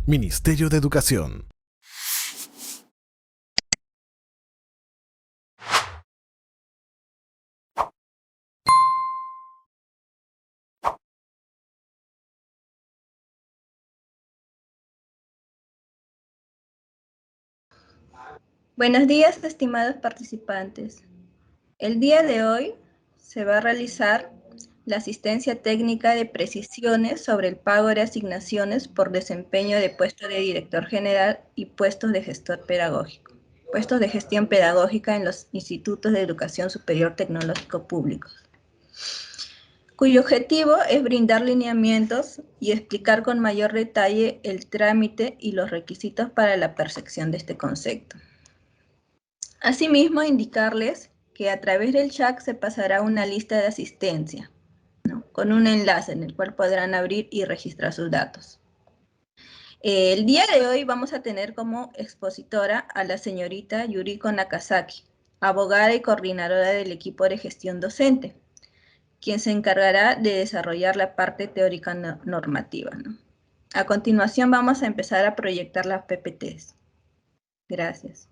Ministerio de Educación. Buenos días, estimados participantes. El día de hoy se va a realizar la asistencia técnica de precisiones sobre el pago de asignaciones por desempeño de puestos de director general y puestos de gestor pedagógico, puestos de gestión pedagógica en los institutos de educación superior tecnológico públicos, cuyo objetivo es brindar lineamientos y explicar con mayor detalle el trámite y los requisitos para la percepción de este concepto. Asimismo, indicarles que a través del chat se pasará una lista de asistencia, ¿no?, con un enlace en el cual podrán abrir y registrar sus datos. El día de hoy vamos a tener como expositora a la señorita Yuriko Nakazaki, abogada y coordinadora del equipo de gestión docente, quien se encargará de desarrollar la parte teórica normativa, ¿no? A continuación vamos a empezar a proyectar las PPTs. Gracias.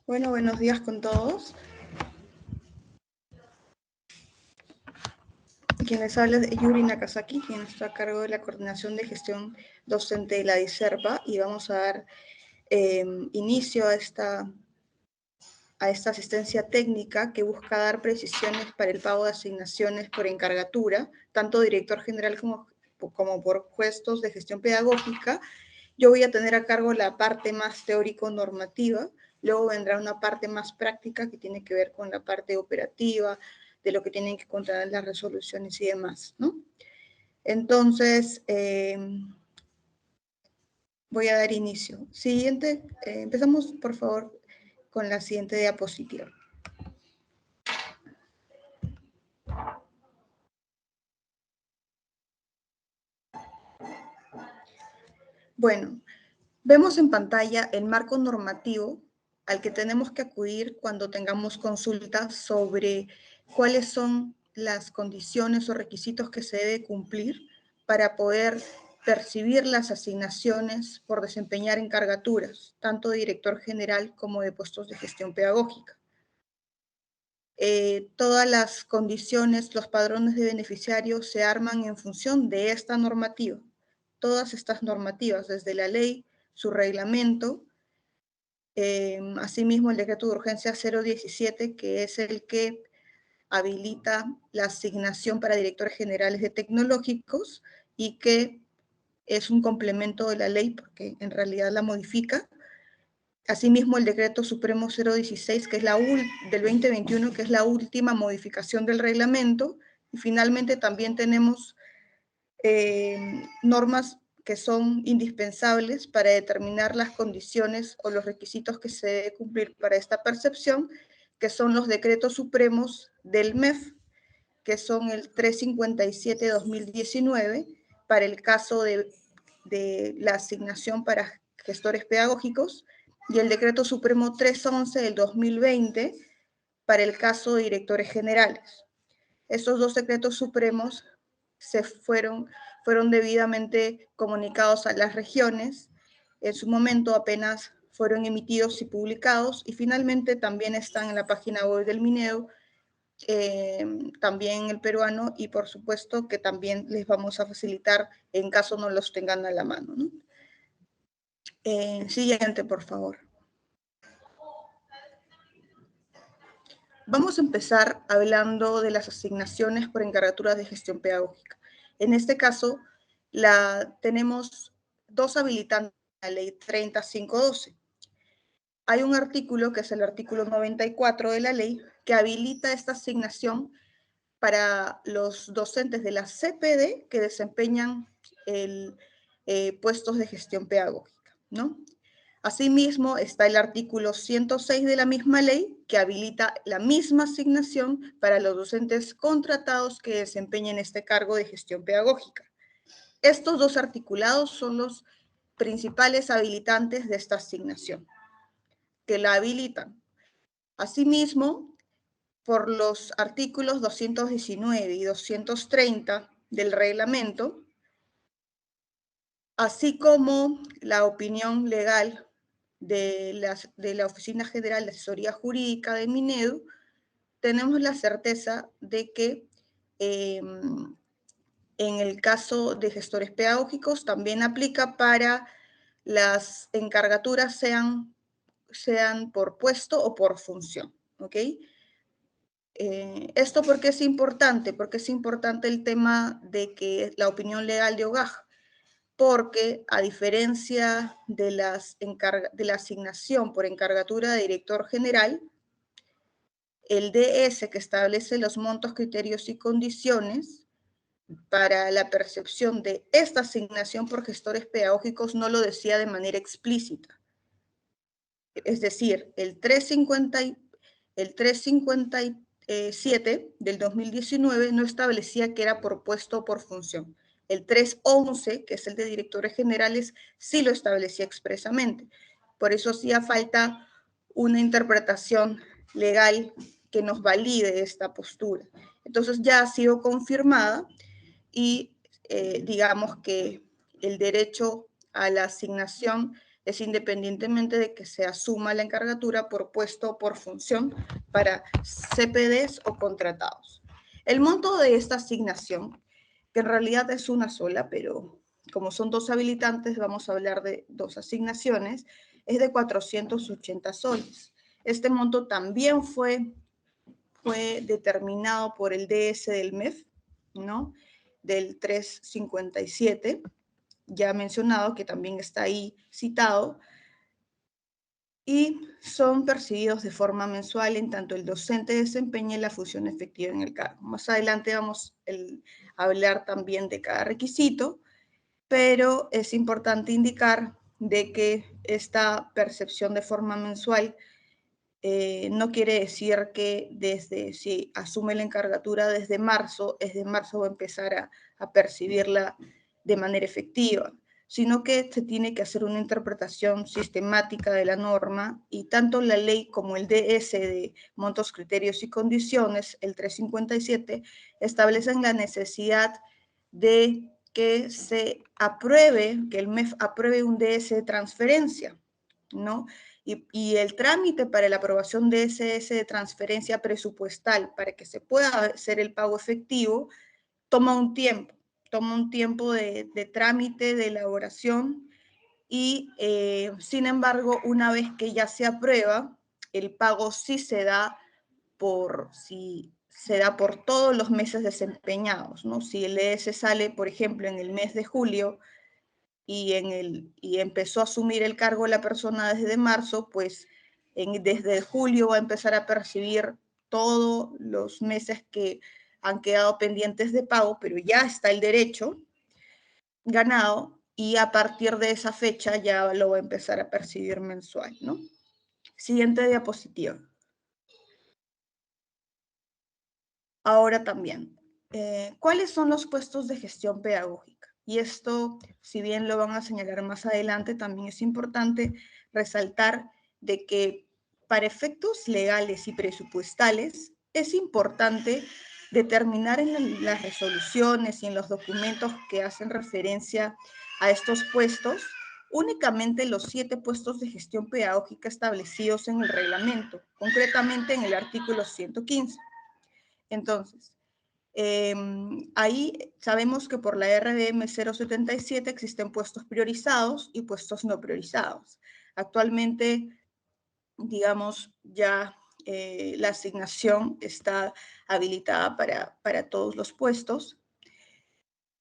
Bueno, buenos días con todos. Quien les habla es Yuri Nakazaki, quien está a cargo de la coordinación de gestión docente de la DICERPA, y vamos a dar inicio a esta asistencia técnica que busca dar precisiones para el pago de asignaciones por encargatura, tanto director general como por puestos de gestión pedagógica. Yo voy a tener a cargo la parte más teórico-normativa, luego vendrá una parte más práctica que tiene que ver con la parte operativa, de lo que tienen que contener las resoluciones y demás, ¿no? Entonces, voy a dar inicio. Siguiente, empezamos por favor con la siguiente diapositiva. Bueno, vemos en pantalla el marco normativo al que tenemos que acudir cuando tengamos consultas sobre cuáles son las condiciones o requisitos que se debe cumplir para poder percibir las asignaciones por desempeñar encargaturas, tanto de director general como de puestos de gestión pedagógica. Todas las condiciones, los padrones de beneficiarios se arman en función de esta normativa. Todas estas normativas, desde la ley, su reglamento, asimismo el decreto de urgencia 017, que es el que habilita la asignación para directores generales de tecnológicos y que es un complemento de la ley porque en realidad la modifica. Asimismo el decreto supremo 016, que es del 2021, que es la última modificación del reglamento. Y finalmente también tenemos normas que son indispensables para determinar las condiciones o los requisitos que se debe cumplir para esta percepción, que son los decretos supremos del MEF, que son el 357-2019, para el caso de la asignación para gestores pedagógicos, y el decreto supremo 311 del 2020, para el caso de directores generales. Estos dos decretos supremos fueron debidamente comunicados a las regiones. En su momento apenas fueron emitidos y publicados, y finalmente también están en la página web del Mineo, también el peruano, y por supuesto que también les vamos a facilitar en caso no los tengan a la mano, ¿no? Siguiente, por favor. Vamos a empezar hablando de las asignaciones por encargaturas de gestión pedagógica. En este caso, tenemos dos habilitantes de la ley 30512. Hay un artículo, que es el artículo 94 de la ley, que habilita esta asignación para los docentes de la CPD que desempeñan puestos de gestión pedagógica, ¿no? Asimismo, está el artículo 106 de la misma ley, que habilita la misma asignación para los docentes contratados que desempeñen este cargo de gestión pedagógica. Estos dos articulados son los principales habilitantes de esta asignación, que la habilitan. Asimismo, por los artículos 219 y 230 del reglamento, así como la opinión legal de la Oficina General de Asesoría Jurídica de Minedu, tenemos la certeza de que en el caso de gestores pedagógicos también aplica para las encargaturas sean por puesto o por función, ¿ok? ¿Esto por qué es importante? Porque es importante el tema de que la opinión legal de OGAJ, porque a diferencia de la asignación por encargatura de director general, el DS que establece los montos, criterios y condiciones para la percepción de esta asignación por gestores pedagógicos no lo decía de manera explícita. Es decir, el 357 del 2019 no establecía que era por puesto o por función. El 311, que es el de directores generales, sí lo establecía expresamente. Por eso hacía falta una interpretación legal que nos valide esta postura. Entonces ya ha sido confirmada y digamos que el derecho a la asignación es independientemente de que se asuma la encargatura por puesto o por función para CPDs o contratados. El monto de esta asignación, que en realidad es una sola, pero como son dos habilitantes, vamos a hablar de dos asignaciones, es de 480 soles. Este monto también fue determinado por el DS del MEF, ¿no? Del 357, ya mencionado, que también está ahí citado, y son percibidos de forma mensual en tanto el docente desempeñe la función efectiva en el cargo. Más adelante vamos a hablar también de cada requisito, pero es importante indicar de que esta percepción de forma mensual no quiere decir que si asume la encargatura desde marzo va a empezar a percibirla de manera efectiva, sino que se tiene que hacer una interpretación sistemática de la norma y tanto la ley como el DS de montos, criterios y condiciones, el 357, establecen la necesidad de que se apruebe, que el MEF apruebe un DS de transferencia, ¿no? Y el trámite para la aprobación de ese de transferencia presupuestal para que se pueda hacer el pago efectivo toma un tiempo de trámite, de elaboración y sin embargo una vez que ya se aprueba, el pago sí se da por todos los meses desempeñados, ¿no? Si el ES sale, por ejemplo, en el mes de julio, y empezó a asumir el cargo la persona desde marzo, pues desde julio va a empezar a percibir todos los meses que han quedado pendientes de pago, pero ya está el derecho ganado y a partir de esa fecha ya lo va a empezar a percibir mensual, ¿no? Siguiente diapositiva. Ahora también, ¿cuáles son los puestos de gestión pedagógica? Y esto, si bien lo van a señalar más adelante, también es importante resaltar de que para efectos legales y presupuestales es importante determinar en las resoluciones y en los documentos que hacen referencia a estos puestos, únicamente los 7 puestos de gestión pedagógica establecidos en el reglamento, concretamente en el artículo 115. Entonces, ahí sabemos que por la RDM 077 existen puestos priorizados y puestos no priorizados. Actualmente, digamos, ya la asignación está habilitada para todos los puestos,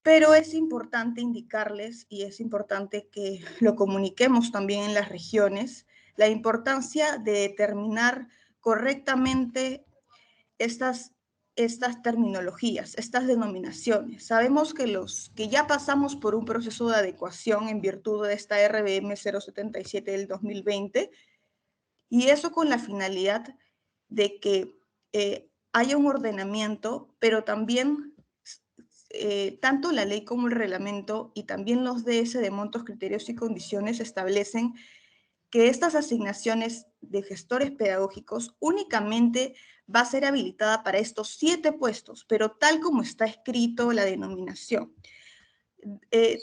pero es importante indicarles y es importante que lo comuniquemos también en las regiones, la importancia de determinar correctamente estas terminologías, estas denominaciones. Sabemos que ya pasamos por un proceso de adecuación en virtud de esta RBM 077 del 2020 y eso con la finalidad de que haya un ordenamiento, pero también tanto la ley como el reglamento y también los DS de montos, criterios y condiciones establecen que estas asignaciones de gestores pedagógicos únicamente va a ser habilitada para estos 7 puestos, pero tal como está escrito la denominación.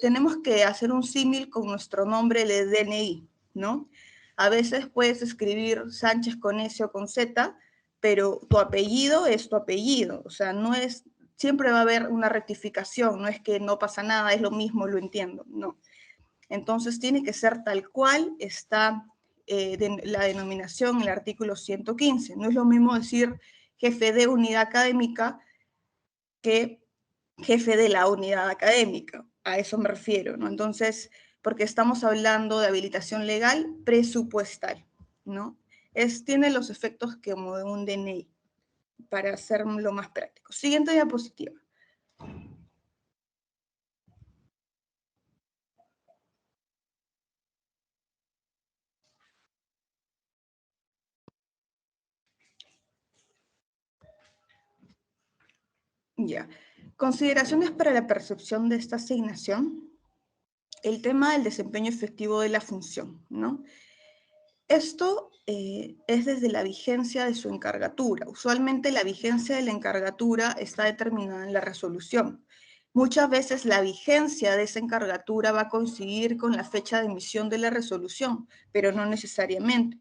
tenemos que hacer un símil con nuestro nombre de DNI, ¿no? A veces puedes escribir Sánchez con S o con Z, pero tu apellido es tu apellido, o sea, no es, siempre va a haber una rectificación, no es que no pasa nada, es lo mismo, lo entiendo, no. Entonces tiene que ser tal cual está la denominación en el artículo 115. No es lo mismo decir jefe de unidad académica que jefe de la unidad académica. A eso me refiero, ¿no? Entonces, porque estamos hablando de habilitación legal presupuestal, ¿no? Tiene los efectos como de un DNI, para hacerlo más práctico. Siguiente diapositiva. Ya. Consideraciones para la percepción de esta asignación. El tema del desempeño efectivo de la función, ¿no? Esto es desde la vigencia de su encargatura. Usualmente la vigencia de la encargatura está determinada en la resolución. Muchas veces la vigencia de esa encargatura va a coincidir con la fecha de emisión de la resolución, pero no necesariamente.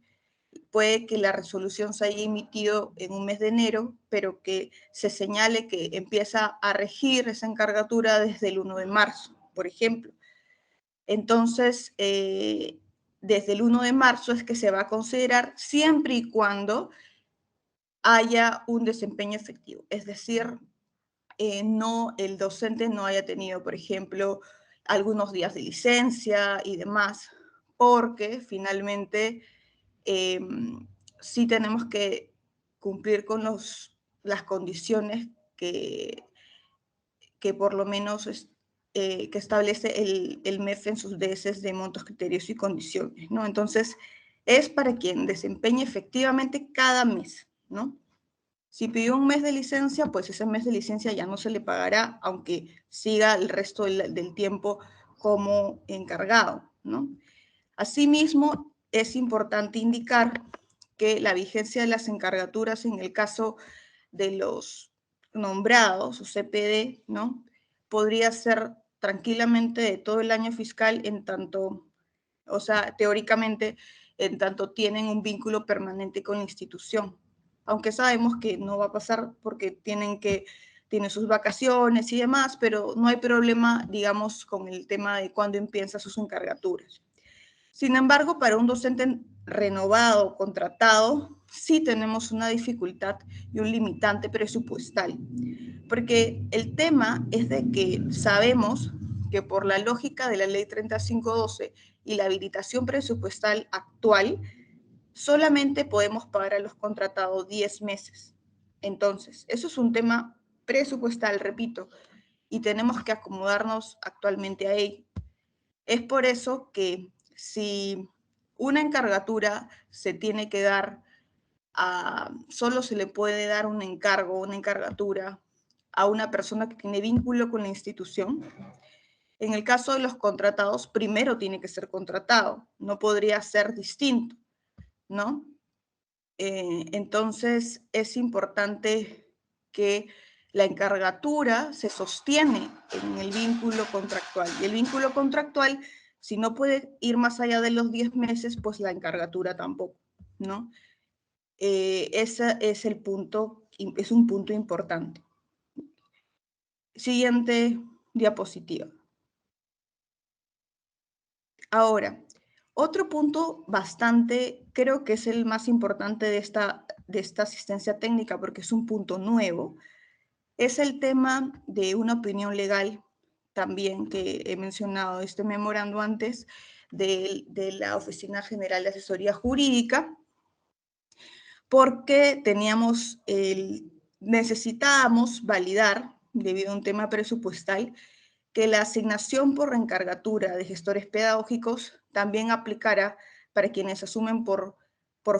Puede que la resolución se haya emitido en un mes de enero, pero que se señale que empieza a regir esa encargatura desde el 1 de marzo, por ejemplo. Entonces, desde el 1 de marzo es que se va a considerar siempre y cuando haya un desempeño efectivo. Es decir, el docente no haya tenido, por ejemplo, algunos días de licencia y demás, porque finalmente sí tenemos que cumplir con las condiciones que por lo menos que establece el MEF en sus DS de montos, criterios y condiciones, ¿no? Entonces, es para quien desempeñe efectivamente cada mes, ¿no? Si pidió un mes de licencia, pues ese mes de licencia ya no se le pagará, aunque siga el resto del tiempo como encargado, ¿no? Asimismo, es importante indicar que la vigencia de las encargaturas en el caso de los nombrados o CPD, ¿no? Podría ser tranquilamente de todo el año fiscal en tanto, o sea, teóricamente, en tanto tienen un vínculo permanente con la institución. Aunque sabemos que no va a pasar porque tienen sus vacaciones y demás, pero no hay problema, digamos, con el tema de cuándo empiezan sus encargaturas. Sin embargo, para un docente renovado o contratado, sí tenemos una dificultad y un limitante presupuestal, porque el tema es de que sabemos que por la lógica de la ley 3512 y la habilitación presupuestal actual, solamente podemos pagar a los contratados 10 meses. Entonces, eso es un tema presupuestal, repito, y tenemos que acomodarnos actualmente a ello. Es por eso que si una encargatura se tiene que dar solo se le puede dar un encargo, una encargatura a una persona que tiene vínculo con la institución. En el caso de los contratados, primero tiene que ser contratado, no podría ser distinto, ¿no? Entonces es importante que la encargatura se sostiene en el vínculo contractual. Y el vínculo contractual, si no puede ir más allá de los 10 meses, pues la encargatura tampoco, ¿no? Ese es el punto, es un punto importante. Siguiente diapositiva. Ahora, otro punto bastante, creo que es el más importante de esta asistencia técnica, porque es un punto nuevo, es el tema de una opinión legal también que he mencionado este memorando antes de la Oficina General de Asesoría Jurídica, porque necesitábamos validar, debido a un tema presupuestal, que la asignación por reencargatura de gestores pedagógicos también aplicara para quienes asumen por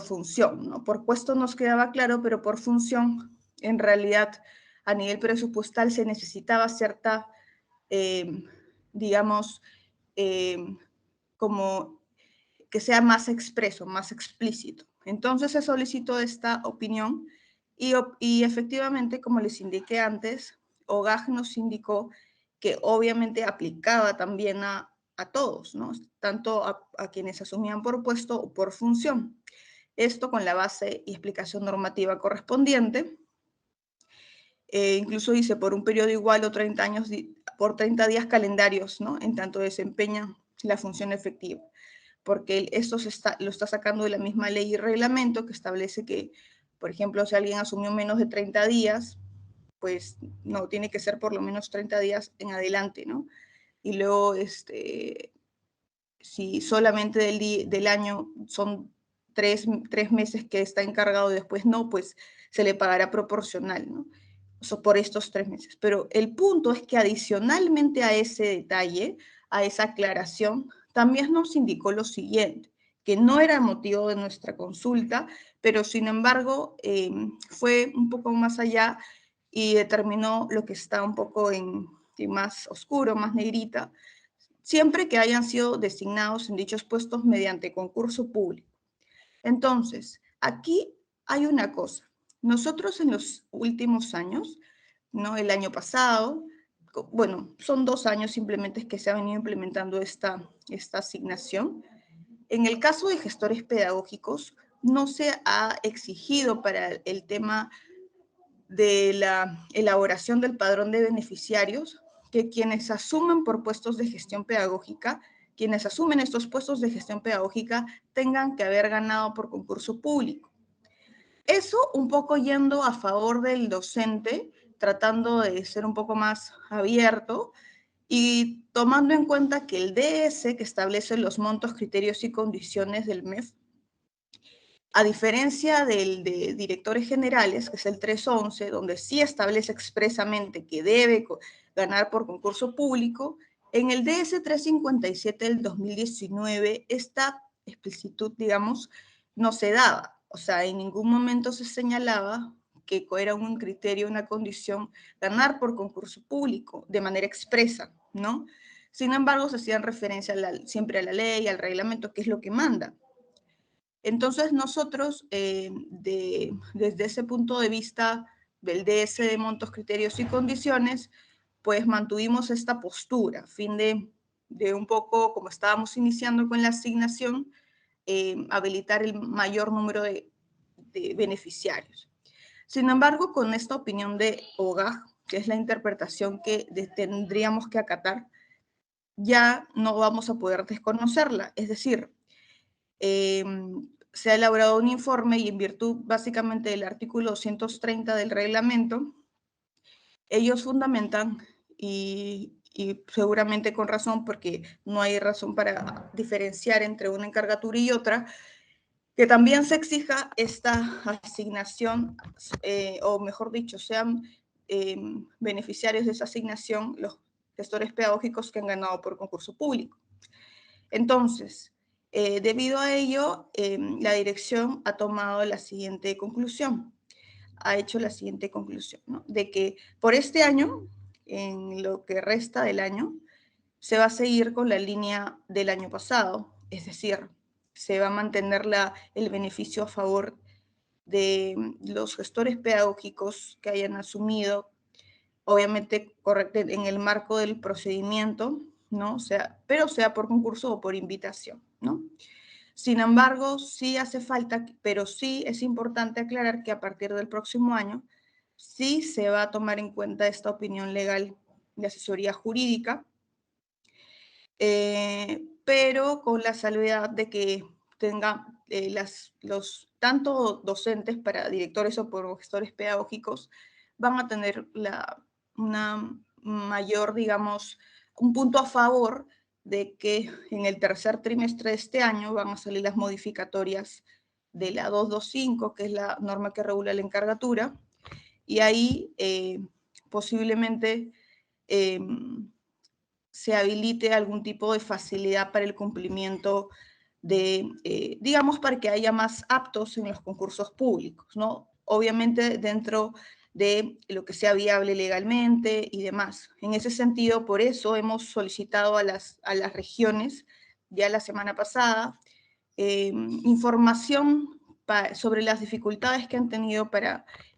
función, ¿no? Por puesto nos quedaba claro, pero por función, en realidad, a nivel presupuestal se necesitaba cierta, digamos, como que sea más expreso, más explícito. Entonces se solicitó esta opinión y efectivamente, como les indiqué antes, OGAG nos indicó que obviamente aplicaba también a todos, ¿no? Tanto a quienes asumían por puesto o por función. Esto con la base y explicación normativa correspondiente. Incluso dice por un periodo igual o 30 años, por 30 días calendarios, ¿no? En tanto desempeñan la función efectiva. Porque esto lo está sacando de la misma ley y reglamento que establece que, por ejemplo, si alguien asumió menos de 30 días, pues no, tiene que ser por lo menos 30 días en adelante, ¿no? Y luego, si solamente del año son tres meses que está encargado y después no, pues se le pagará proporcional, ¿no? Por estos 3 meses. Pero el punto es que adicionalmente a ese detalle, a esa aclaración, también nos indicó lo siguiente, que no era motivo de nuestra consulta, pero sin embargo fue un poco más allá y determinó lo que está un poco en más oscuro, más negrita, siempre que hayan sido designados en dichos puestos mediante concurso público. Entonces, aquí hay una cosa. Nosotros en los últimos años, ¿no? El año pasado, bueno, son 2 años simplemente que se ha venido implementando esta asignación. En el caso de gestores pedagógicos, no se ha exigido para el tema de la elaboración del padrón de beneficiarios que quienes asumen por puestos de gestión pedagógica, quienes asumen estos puestos de gestión pedagógica tengan que haber ganado por concurso público. Eso un poco yendo a favor del docente, tratando de ser un poco más abierto y tomando en cuenta que el DS, que establece los montos, criterios y condiciones del MEF, a diferencia del de directores generales, que es el 311, donde sí establece expresamente que debe ganar por concurso público, en el DS 357 del 2019 esta explicitud, digamos, no se daba. O sea, en ningún momento se señalaba que era un criterio, una condición, ganar por concurso público de manera expresa, ¿no? Sin embargo, se hacían referencia siempre a la ley, al reglamento, que es lo que manda. Entonces nosotros, desde ese punto de vista del DS de montos, criterios y condiciones, pues mantuvimos esta postura, a fin de un poco, como estábamos iniciando con la asignación, habilitar el mayor número de beneficiarios. Sin embargo, con esta opinión de OGAG, que es la interpretación que tendríamos que acatar, ya no vamos a poder desconocerla. Es decir, se ha elaborado un informe y en virtud básicamente del artículo 230 del reglamento, ellos fundamentan y seguramente con razón, porque no hay razón para diferenciar entre una encargatura y otra, que también se exija esta asignación, o mejor dicho, sean beneficiarios de esa asignación los gestores pedagógicos que han ganado por concurso público. Entonces, debido a ello, la dirección ha tomado la siguiente conclusión, ha hecho la siguiente conclusión, ¿no? De que por este año, en lo que resta del año, se va a seguir con la línea del año pasado, es decir, se va a mantener el beneficio a favor de los gestores pedagógicos que hayan asumido, obviamente en el marco del procedimiento, ¿no? Pero sea por concurso o por invitación, ¿no? Sin embargo, sí hace falta, pero sí es importante aclarar que a partir del próximo año sí se va a tomar en cuenta esta opinión legal de asesoría jurídica, pero con la salvedad de que tenga los tanto docentes para directores o por gestores pedagógicos van a tener una mayor, digamos, un punto a favor de que en el tercer trimestre de este año van a salir las modificatorias de la 225, que es la norma que regula la encargatura, y ahí posiblemente se habilite algún tipo de facilidad para el cumplimiento digamos, para que haya más aptos en los concursos públicos, ¿no? Obviamente dentro de lo que sea viable legalmente y demás. En ese sentido, por eso hemos solicitado a las regiones, ya la semana pasada, información sobre las dificultades que han tenido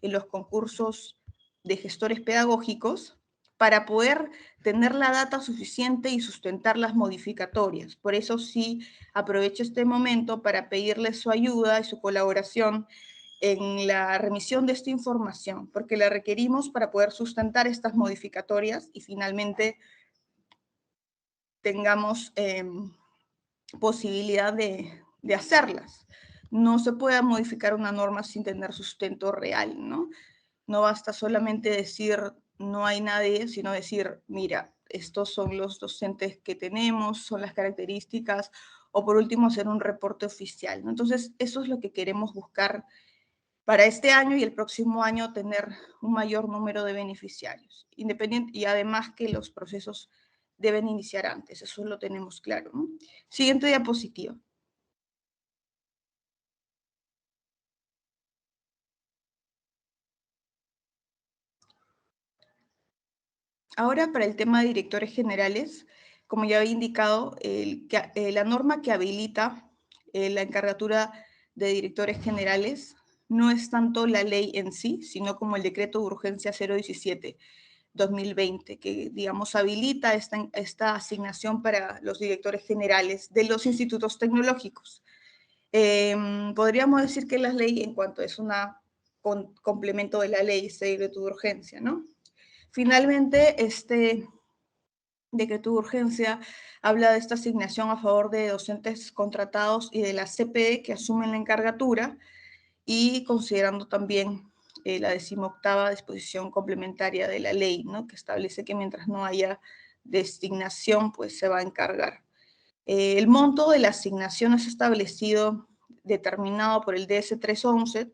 en los concursos de gestores pedagógicos, para poder tener la data suficiente y sustentar las modificatorias. Por eso sí aprovecho este momento para pedirles su ayuda y su colaboración en la remisión de esta información, porque la requerimos para poder sustentar estas modificatorias y finalmente tengamos posibilidad de hacerlas. No se puede modificar una norma sin tener sustento real, ¿no? No basta solamente decir no hay nadie, sino decir, mira, estos son los docentes que tenemos, son las características, o por último hacer un reporte oficial, ¿no? Entonces, eso es lo que queremos buscar para este año y el próximo año, tener un mayor número de beneficiarios, independiente, y además que los procesos deben iniciar antes, eso lo tenemos claro, ¿no? Siguiente diapositiva. Ahora, para el tema de directores generales, como ya había indicado, la norma que habilita la encargatura de directores generales no es tanto la ley en sí, sino como el decreto de urgencia 017/2020, que, digamos, habilita esta asignación para los directores generales de los institutos tecnológicos. Podríamos decir que la ley, en cuanto es un complemento de la ley, este decreto de urgencia, ¿no? Finalmente, este decreto de urgencia habla de esta asignación a favor de docentes contratados y de la CPE que asumen la encargatura, y considerando también la 18ª disposición complementaria de la ley, ¿no? Que establece que mientras no haya designación, pues se va a encargar. El monto de la asignación es establecido, determinado por el DS 311,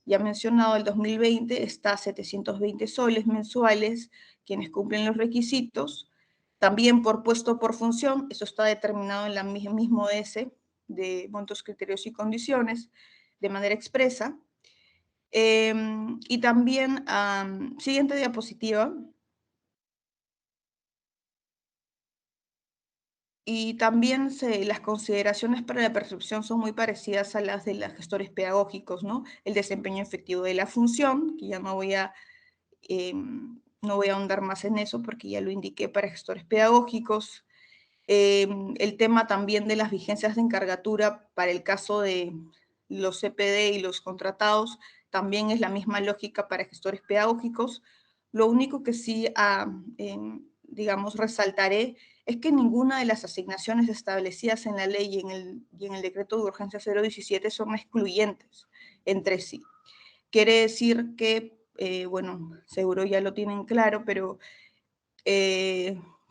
ya mencionado, el 2020, está a 720 soles mensuales, quienes cumplen los requisitos. También por puesto por función, eso está determinado en el mismo DS de montos, criterios y condiciones, de manera expresa. Y también, siguiente diapositiva. Y también las consideraciones para la percepción son muy parecidas a las de los gestores pedagógicos, ¿no? El desempeño efectivo de la función, que ya no voy a ahondar más en eso porque ya lo indiqué para gestores pedagógicos. El tema también de las vigencias de encargatura para el caso de los CPD y los contratados, también es la misma lógica para gestores pedagógicos. Lo único que sí, digamos, resaltaré es que ninguna de las asignaciones establecidas en la ley y en el decreto de urgencia 017 son excluyentes entre sí. Quiere decir que, bueno, seguro ya lo tienen claro, pero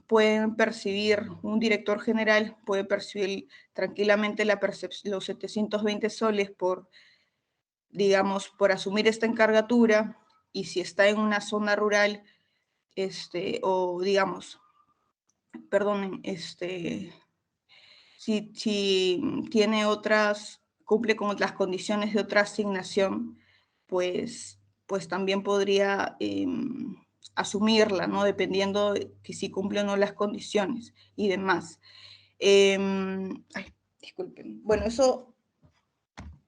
pueden percibir, un director general puede percibir tranquilamente los 720 soles por, digamos, por asumir esta encargatura, y si está en una zona rural, o digamos, perdonen, si tiene cumple con las condiciones de otra asignación, pues también podría asumirla, ¿no? Dependiendo de que si cumple o no las condiciones y demás. Ay, disculpen. Bueno,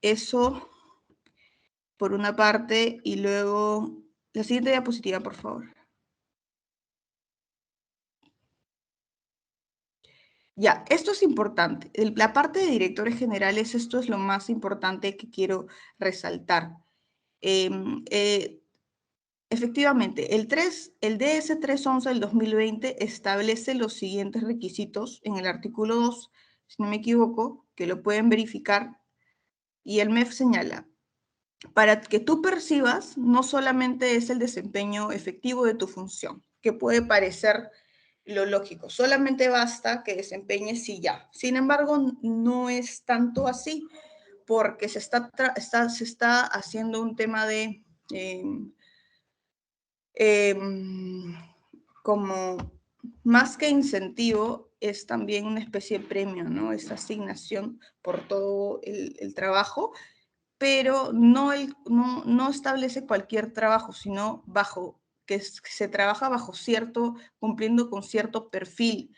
eso por una parte, y luego la siguiente diapositiva, por favor. Ya, esto es importante. La parte de directores generales, esto es lo más importante que quiero resaltar. Efectivamente, el DS 311 del 2020 establece los siguientes requisitos en el artículo 2, si no me equivoco, que lo pueden verificar, y el MEF señala: para que tú percibas, no solamente es el desempeño efectivo de tu función, que puede parecer lo lógico, solamente basta que desempeñes y ya. Sin embargo, no es tanto así, porque se está haciendo un tema de como más que incentivo, es también una especie de premio, ¿no? Esa asignación por todo el trabajo, pero no establece cualquier trabajo, sino que se trabaja bajo cumpliendo con cierto perfil.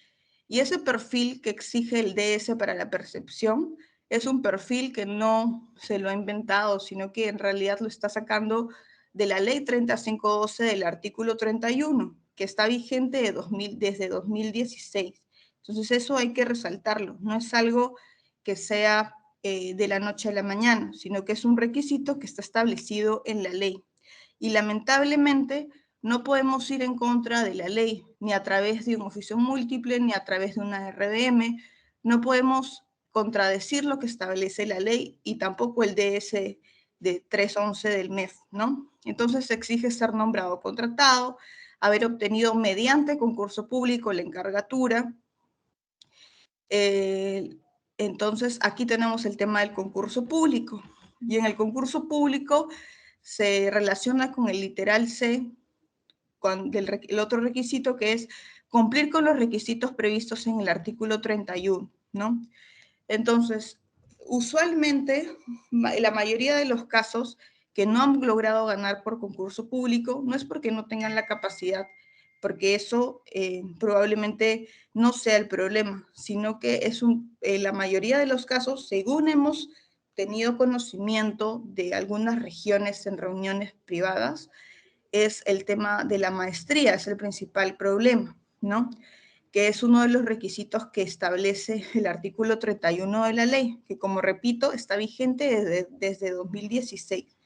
Y ese perfil que exige el DS para la percepción es un perfil que no se lo ha inventado, sino que en realidad lo está sacando de la ley 3512 del artículo 31, que está vigente desde 2016. Entonces eso hay que resaltarlo, no es algo que sea de la noche a la mañana, sino que es un requisito que está establecido en la ley. Y lamentablemente no podemos ir en contra de la ley, ni a través de un oficio múltiple, ni a través de una RDM, no podemos contradecir lo que establece la ley y tampoco el DS de 311 del MEF, ¿no? Entonces se exige ser nombrado o contratado, haber obtenido mediante concurso público la encargatura. Entonces aquí tenemos el tema del concurso público. Y en el concurso público se relaciona con el literal C, con el otro requisito que es cumplir con los requisitos previstos en el artículo 31, ¿no? Entonces, usualmente, la mayoría de los casos que no han logrado ganar por concurso público no es porque no tengan la capacidad, porque eso probablemente no sea el problema, sino que es la mayoría de los casos, según hemos tenido conocimiento de algunas regiones en reuniones privadas, es el tema de la maestría, es el principal problema, ¿no? Que es uno de los requisitos que establece el artículo 31 de la ley, que como repito, está vigente desde 2016.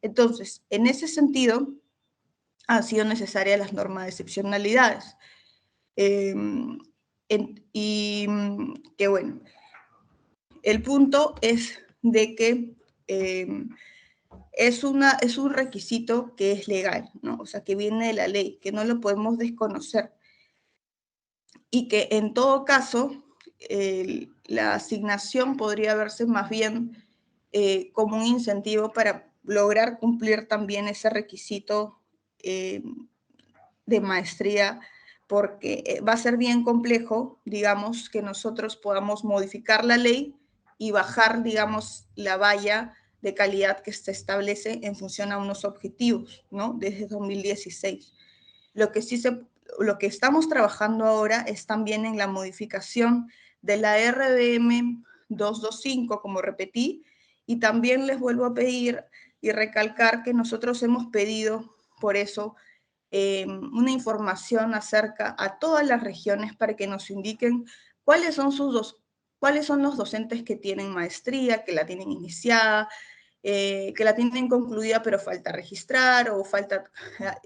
Entonces, en ese sentido, han sido necesarias las normas de excepcionalidades. Y que bueno, el punto es de que es un requisito que es legal, ¿no? O sea, que viene de la ley, que no lo podemos desconocer. Y que en todo caso, la asignación podría verse más bien como un incentivo para lograr cumplir también ese requisito de maestría, porque va a ser bien complejo, digamos, que nosotros podamos modificar la ley y bajar, digamos, la valla de calidad que se establece en función a unos objetivos, ¿no? Desde 2016. Lo que sí lo que estamos trabajando ahora es también en la modificación de la RDM 225, como repetí, y también les vuelvo a pedir y recalcar que nosotros hemos pedido, por eso, una información acerca a todas las regiones para que nos indiquen cuáles son cuáles son los docentes que tienen maestría, que la tienen iniciada, que la tienen concluida pero falta registrar o falta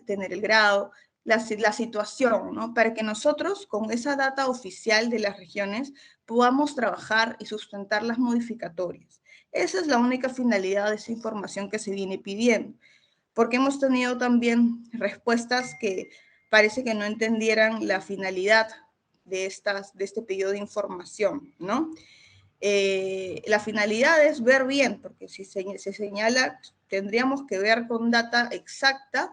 tener el grado, la situación, ¿no? Para que nosotros con esa data oficial de las regiones podamos trabajar y sustentar las modificatorias. Esa es la única finalidad de esa información que se viene pidiendo, porque hemos tenido también respuestas que parece que no entendieran la finalidad de este pedido de información, ¿no? La finalidad es ver bien, porque si se señala, tendríamos que ver con data exacta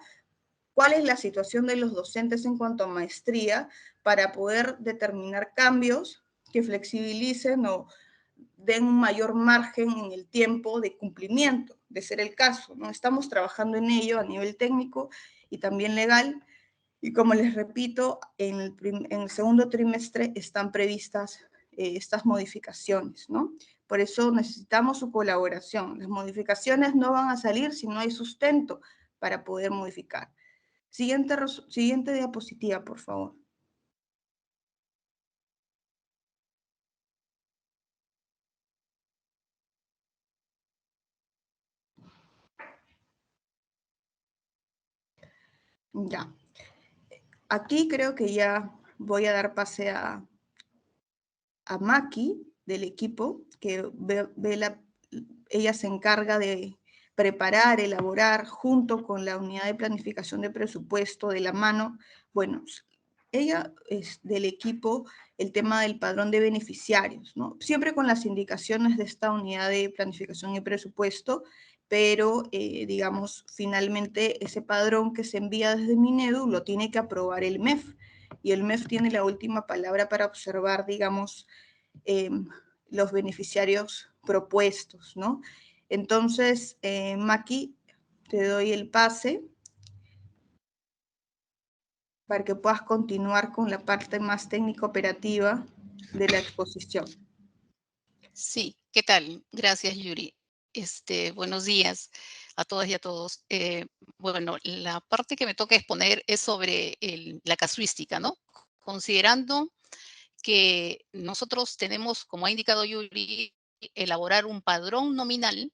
cuál es la situación de los docentes en cuanto a maestría para poder determinar cambios que flexibilicen o den un mayor margen en el tiempo de cumplimiento, de ser el caso, ¿no? Estamos trabajando en ello a nivel técnico y también legal, y como les repito, en el segundo trimestre están previstas estas modificaciones, ¿no? Por eso necesitamos su colaboración. Las modificaciones no van a salir si no hay sustento para poder modificar. Siguiente diapositiva, por favor. Ya. Aquí creo que ya voy a dar pase a Maki del equipo, que ella se encarga de preparar, elaborar junto con la unidad de planificación de presupuesto de la mano. Bueno, ella es del equipo el tema del padrón de beneficiarios, ¿no? Siempre con las indicaciones de esta unidad de planificación y presupuesto, pero digamos, finalmente ese padrón que se envía desde Minedu lo tiene que aprobar el MEF, y el MEF tiene la última palabra para observar, digamos, los beneficiarios propuestos, ¿no? Entonces, Maki, te doy el pase para que puedas continuar con la parte más técnico-operativa de la exposición. Sí, ¿qué tal? Gracias, Yuri. Buenos días. a todas y a todos. Bueno, la parte que me toca exponer es sobre la casuística, ¿no? Considerando que nosotros tenemos, como ha indicado Yuri, elaborar un padrón nominal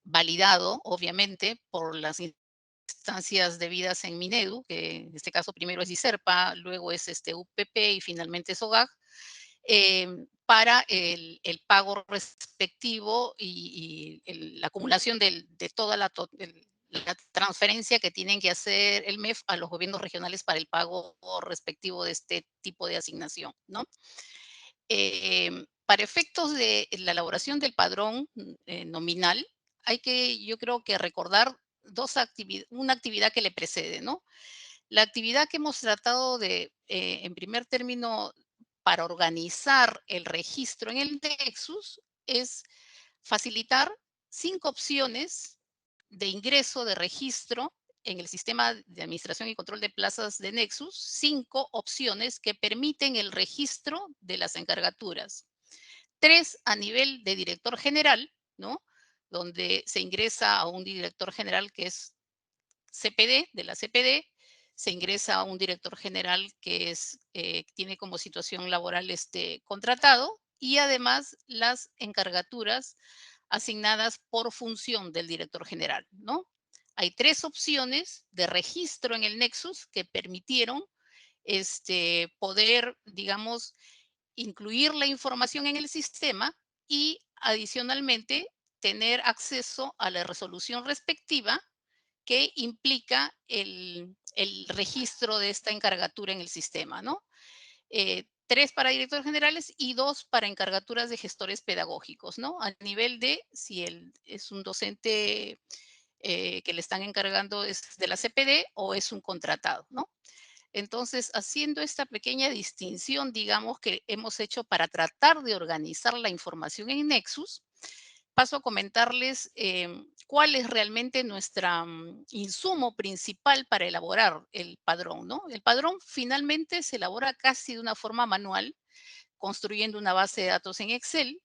validado, obviamente, por las instancias debidas en Minedu, que en este caso primero es ISERPA, luego es UPP y finalmente es OGAG, para el pago respectivo y la acumulación de toda la transferencia que tienen que hacer el MEF a los gobiernos regionales para el pago respectivo de este tipo de asignación, ¿no? Para efectos de la elaboración del padrón nominal, hay que, yo creo que recordar una actividad que le precede, ¿no? La actividad que hemos tratado de, en primer término, para organizar el registro en el Nexus es facilitar 5 opciones de ingreso de registro en el sistema de administración y control de plazas de Nexus, 5 opciones que permiten el registro de las encargaturas. 3 a nivel de director general, ¿no? Donde se ingresa a un director general que es CPD, de la CPD, se ingresa a un director general que tiene como situación laboral contratado y además las encargaturas asignadas por función del director general, ¿no? Hay 3 opciones de registro en el Nexus que permitieron poder, digamos, incluir la información en el sistema y adicionalmente tener acceso a la resolución respectiva que implica el registro de esta encargatura en el sistema, ¿no? 3 para directores generales y 2 para encargaturas de gestores pedagógicos, ¿no? A nivel de si es un docente que le están encargando es de la CPD o es un contratado, ¿no? Entonces, haciendo esta pequeña distinción, digamos, que hemos hecho para tratar de organizar la información en Nexus, paso a comentarles cuál es realmente nuestro insumo principal para elaborar el padrón, ¿no? El padrón finalmente se elabora casi de una forma manual, construyendo una base de datos en Excel,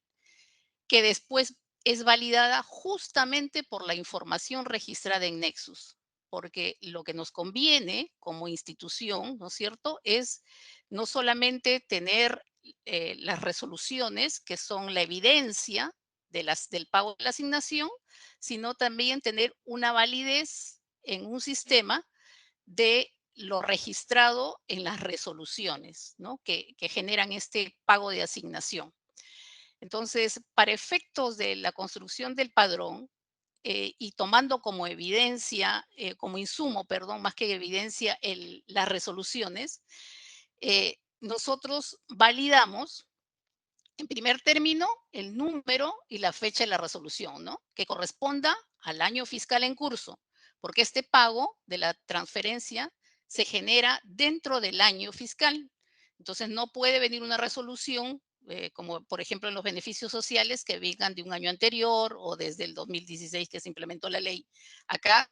que después es validada justamente por la información registrada en Nexus, porque lo que nos conviene como institución, ¿no es cierto?, es no solamente tener las resoluciones, que son la evidencia del pago de la asignación, sino también tener una validez en un sistema de lo registrado en las resoluciones, ¿no? Que generan este pago de asignación. Entonces, para efectos de la construcción del padrón y tomando como evidencia, como insumo, perdón, más que evidencia, las resoluciones, nosotros validamos, en primer término, el número y la fecha de la resolución, ¿no? Que corresponda al año fiscal en curso, porque este pago de la transferencia se genera dentro del año fiscal. Entonces, no puede venir una resolución, como por ejemplo en los beneficios sociales, que vengan de un año anterior o desde el 2016 que se implementó la ley. Acá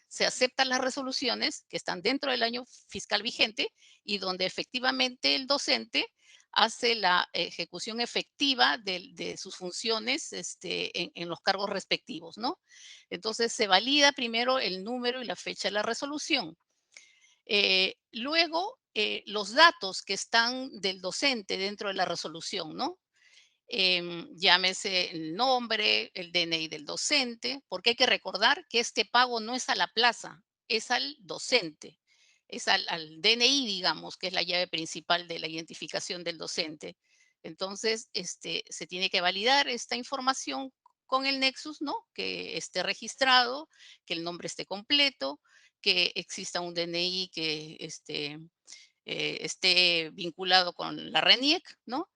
se aceptan las resoluciones que están dentro del año fiscal vigente y donde efectivamente el docente hace la ejecución efectiva de sus funciones en los cargos respectivos, ¿no? Entonces se valida primero el número y la fecha de la resolución. Luego, los datos que están del docente dentro de la resolución, ¿no? Llámese el nombre, el DNI del docente, porque hay que recordar que este pago no es a la plaza, es al docente, es al DNI, digamos, que es la llave principal de la identificación del docente. Entonces, se tiene que validar esta información con el Nexus, ¿no? Que esté registrado, que el nombre esté completo, que exista un DNI que esté vinculado con la RENIEC, ¿no?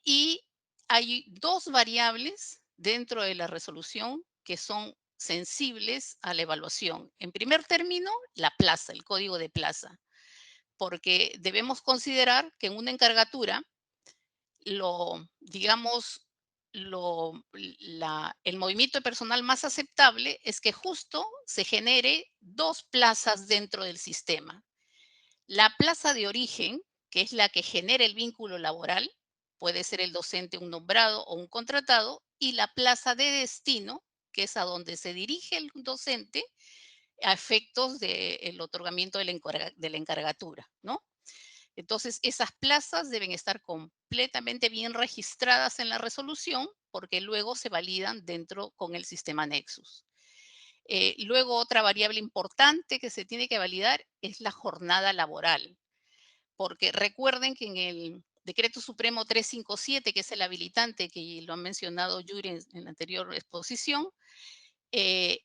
Y hay 2 variables dentro de la resolución que son sensibles a la evaluación. En primer término, la plaza, el código de plaza, porque debemos considerar que en una encargatura, digamos, el movimiento de personal más aceptable es que justo se genere 2 plazas dentro del sistema. La plaza de origen, que es la que genera el vínculo laboral, puede ser el docente un nombrado o un contratado, y la plaza de destino, que es a donde se dirige el docente a efectos del otorgamiento de la encargatura, ¿no? Entonces, esas plazas deben estar completamente bien registradas en la resolución porque luego se validan dentro con el sistema Nexus. Luego, otra variable importante que se tiene que validar es la jornada laboral, porque recuerden que en el Decreto Supremo 357, que es el habilitante que lo ha mencionado Yuri en la anterior exposición,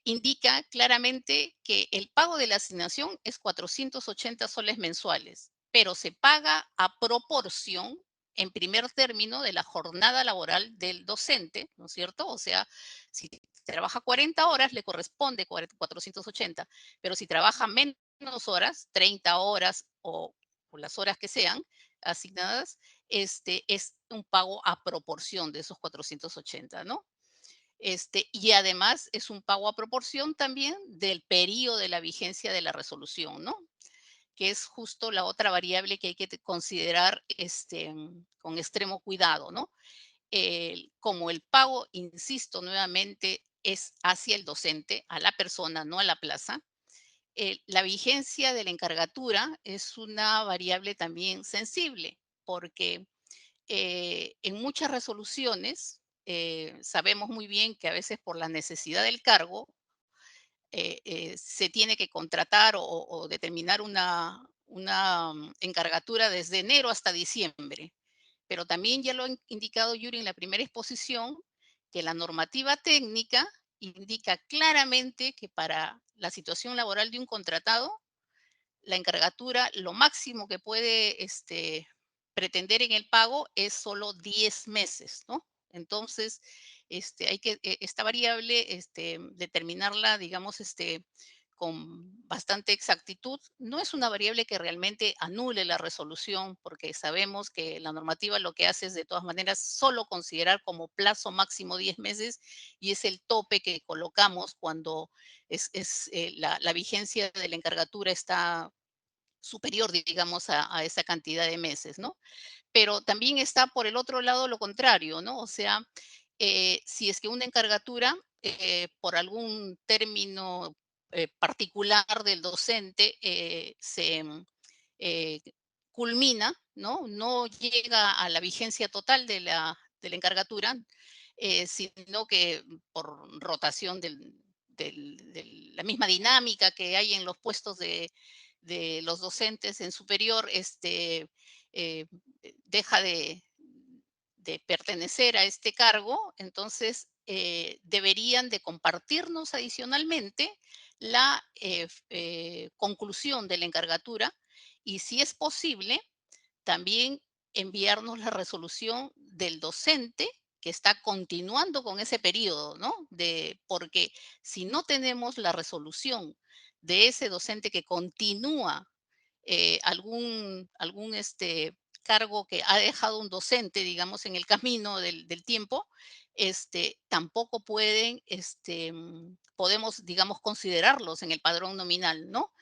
indica claramente que el pago de la asignación es 480 soles mensuales, pero se paga a proporción en primer término de la jornada laboral del docente, ¿no es cierto? O sea, si trabaja 40 horas, le corresponde 480, pero si trabaja menos horas, 30 horas o las horas que sean asignadas, es un pago a proporción de esos 480, ¿no? Y además es un pago a proporción también del periodo de la vigencia de la resolución, ¿no? Que es justo la otra variable que hay que considerar con extremo cuidado, ¿no? Como el pago, insisto nuevamente, es hacia el docente, a la persona, no a la plaza, la vigencia de la encargatura es una variable también sensible, porque en muchas resoluciones sabemos muy bien que a veces por la necesidad del cargo se tiene que contratar o determinar una encargatura desde enero hasta diciembre. Pero también ya lo ha indicado Yuri en la primera exposición, que la normativa técnica indica claramente que para la situación laboral de un contratado, la encargatura, lo máximo que puede pretender en el pago es solo 10 meses, ¿no? Entonces, hay que, esta variable, determinarla, digamos, con bastante exactitud. No es una variable que realmente anule la resolución, porque sabemos que la normativa lo que hace es, de todas maneras, solo considerar como plazo máximo 10 meses y es el tope que colocamos cuando la vigencia de la encargatura está superior, digamos, a esa cantidad de meses, ¿no? Pero también está por el otro lado lo contrario, ¿no? O sea, si es que una encargatura, por algún término particular del docente, eh, culmina, ¿no? No llega a la vigencia total de la encargatura, sino que por rotación de la misma dinámica que hay en los puestos de los docentes en superior, eh, deja de pertenecer a este cargo, entonces deberían de compartirnos adicionalmente la conclusión de la encargatura y si es posible, también enviarnos la resolución del docente que está continuando con ese periodo, ¿no? Porque si no tenemos la resolución de ese docente que continúa algún cargo que ha dejado un docente, digamos, en el camino del tiempo, tampoco podemos, digamos, considerarlos en el padrón nominal, ¿no?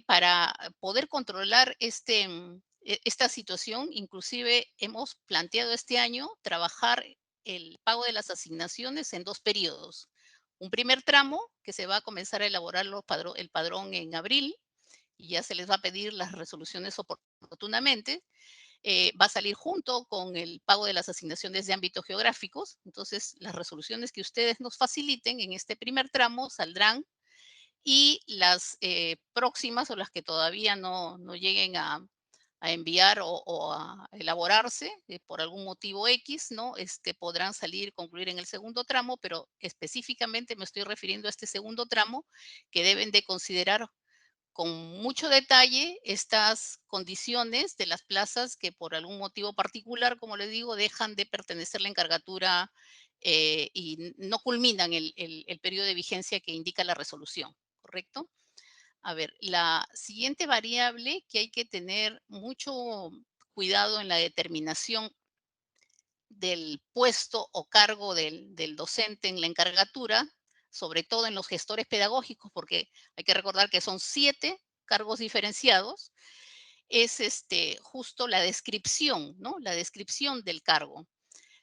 Para poder controlar esta situación, inclusive hemos planteado este año trabajar el pago de las asignaciones en 2 periodos. Un primer tramo que se va a comenzar a elaborar el padrón en abril y ya se les va a pedir las resoluciones oportunamente. Va a salir junto con el pago de las asignaciones de ámbitos geográficos. Entonces, las resoluciones que ustedes nos faciliten en este primer tramo saldrán y las próximas o las que todavía no lleguen a enviar o a elaborarse por algún motivo X, ¿no? Podrán salir, concluir en el segundo tramo, pero específicamente me estoy refiriendo a este segundo tramo que deben de considerar con mucho detalle estas condiciones de las plazas que por algún motivo particular, como les digo, dejan de pertenecer la encargatura y no culminan el periodo de vigencia que indica la resolución, ¿correcto? A ver, la siguiente variable que hay que tener mucho cuidado en la determinación del puesto o cargo del docente en la encargatura, sobre todo en los gestores pedagógicos, porque hay que recordar que son 7 cargos diferenciados, es justo la descripción, ¿no? La descripción del cargo.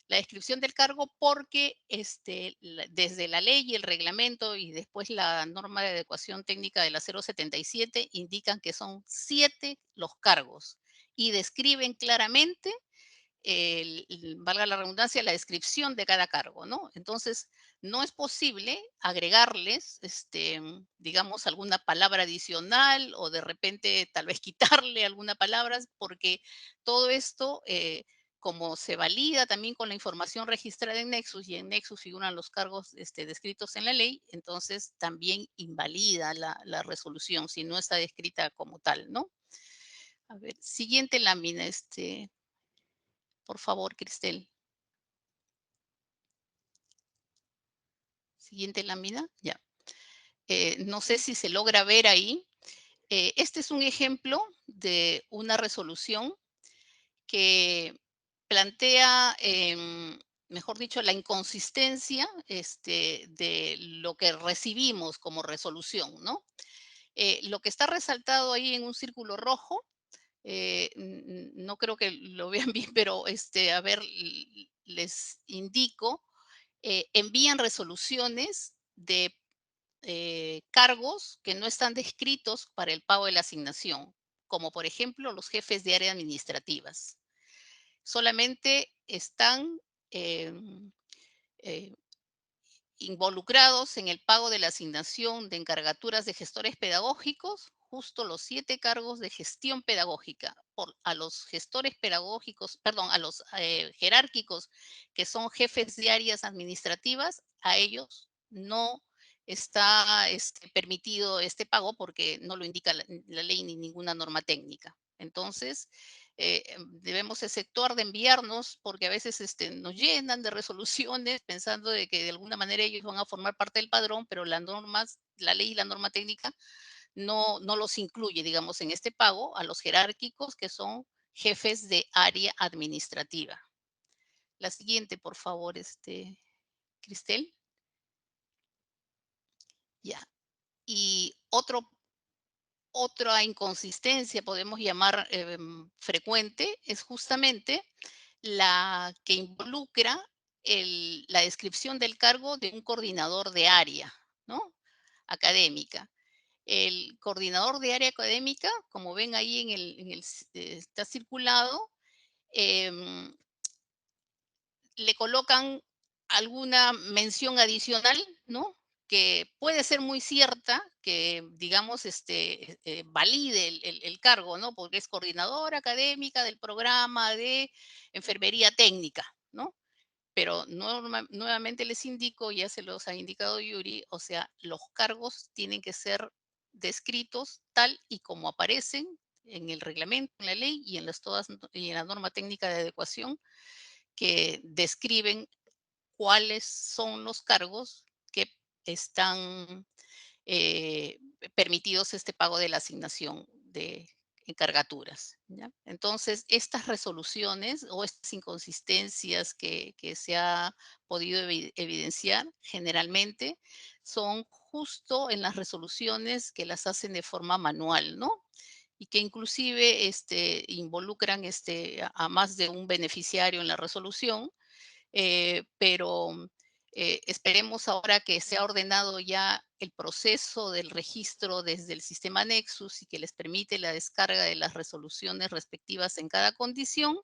la descripción del cargo porque desde la ley y el reglamento y después la norma de adecuación técnica de la 077 indican que son 7 los cargos y describen claramente valga la redundancia, la descripción de cada cargo, ¿no? Entonces, no es posible agregarles, digamos, alguna palabra adicional o de repente tal vez quitarle alguna palabra, porque todo esto, como se valida también con la información registrada en Nexus y en Nexus figuran los cargos descritos en la ley, entonces también invalida la resolución si no está descrita como tal, ¿no? A ver, siguiente lámina, por favor, Cristel. Siguiente lámina, ya. No sé si se logra ver ahí. Este es un ejemplo de una resolución que plantea, mejor dicho, la inconsistencia de lo que recibimos como resolución, ¿no? Lo que está resaltado ahí en un círculo rojo, no creo que lo vean bien, pero a ver, les indico, envían resoluciones de cargos que no están descritos para el pago de la asignación, como por ejemplo los jefes de área administrativas. Solamente están eh, involucrados en el pago de la asignación de encargaturas de gestores pedagógicos, justo los 7 cargos de gestión pedagógica. A los gestores pedagógicos, perdón, a los jerárquicos que son jefes de áreas administrativas, a ellos no está permitido este pago porque no lo indica la ley ni ninguna norma técnica. Entonces, debemos exceptuar de enviarnos porque a veces nos llenan de resoluciones pensando de que de alguna manera ellos van a formar parte del padrón, pero las normas, la ley y la norma técnica no los incluye, digamos, en este pago a los jerárquicos que son jefes de área administrativa. La siguiente, por favor, Cristel. Ya. Y otra inconsistencia, podemos llamar frecuente, es justamente la que involucra la descripción del cargo de un coordinador de área, ¿no? Académica. El coordinador de área académica, como ven ahí está circulado, em, le colocan alguna mención adicional, ¿no? Que puede ser muy cierta, que digamos, valide el cargo, ¿no? Porque es coordinadora académica del programa de enfermería técnica, ¿no? Pero nuevamente les indico, ya se los ha indicado Yuri, o sea, los cargos tienen que ser descritos tal y como aparecen en el reglamento, en la ley y y en la norma técnica de adecuación que describen cuáles son los cargos que están permitidos este pago de la asignación de encargaturas, ¿ya? Entonces, estas resoluciones o estas inconsistencias que se ha podido evidenciar generalmente son justo en las resoluciones que las hacen de forma manual, ¿no? Y que inclusive involucran a más de un beneficiario en la resolución, pero esperemos ahora que se ha ordenado ya el proceso del registro desde el sistema Nexus y que les permite la descarga de las resoluciones respectivas en cada condición,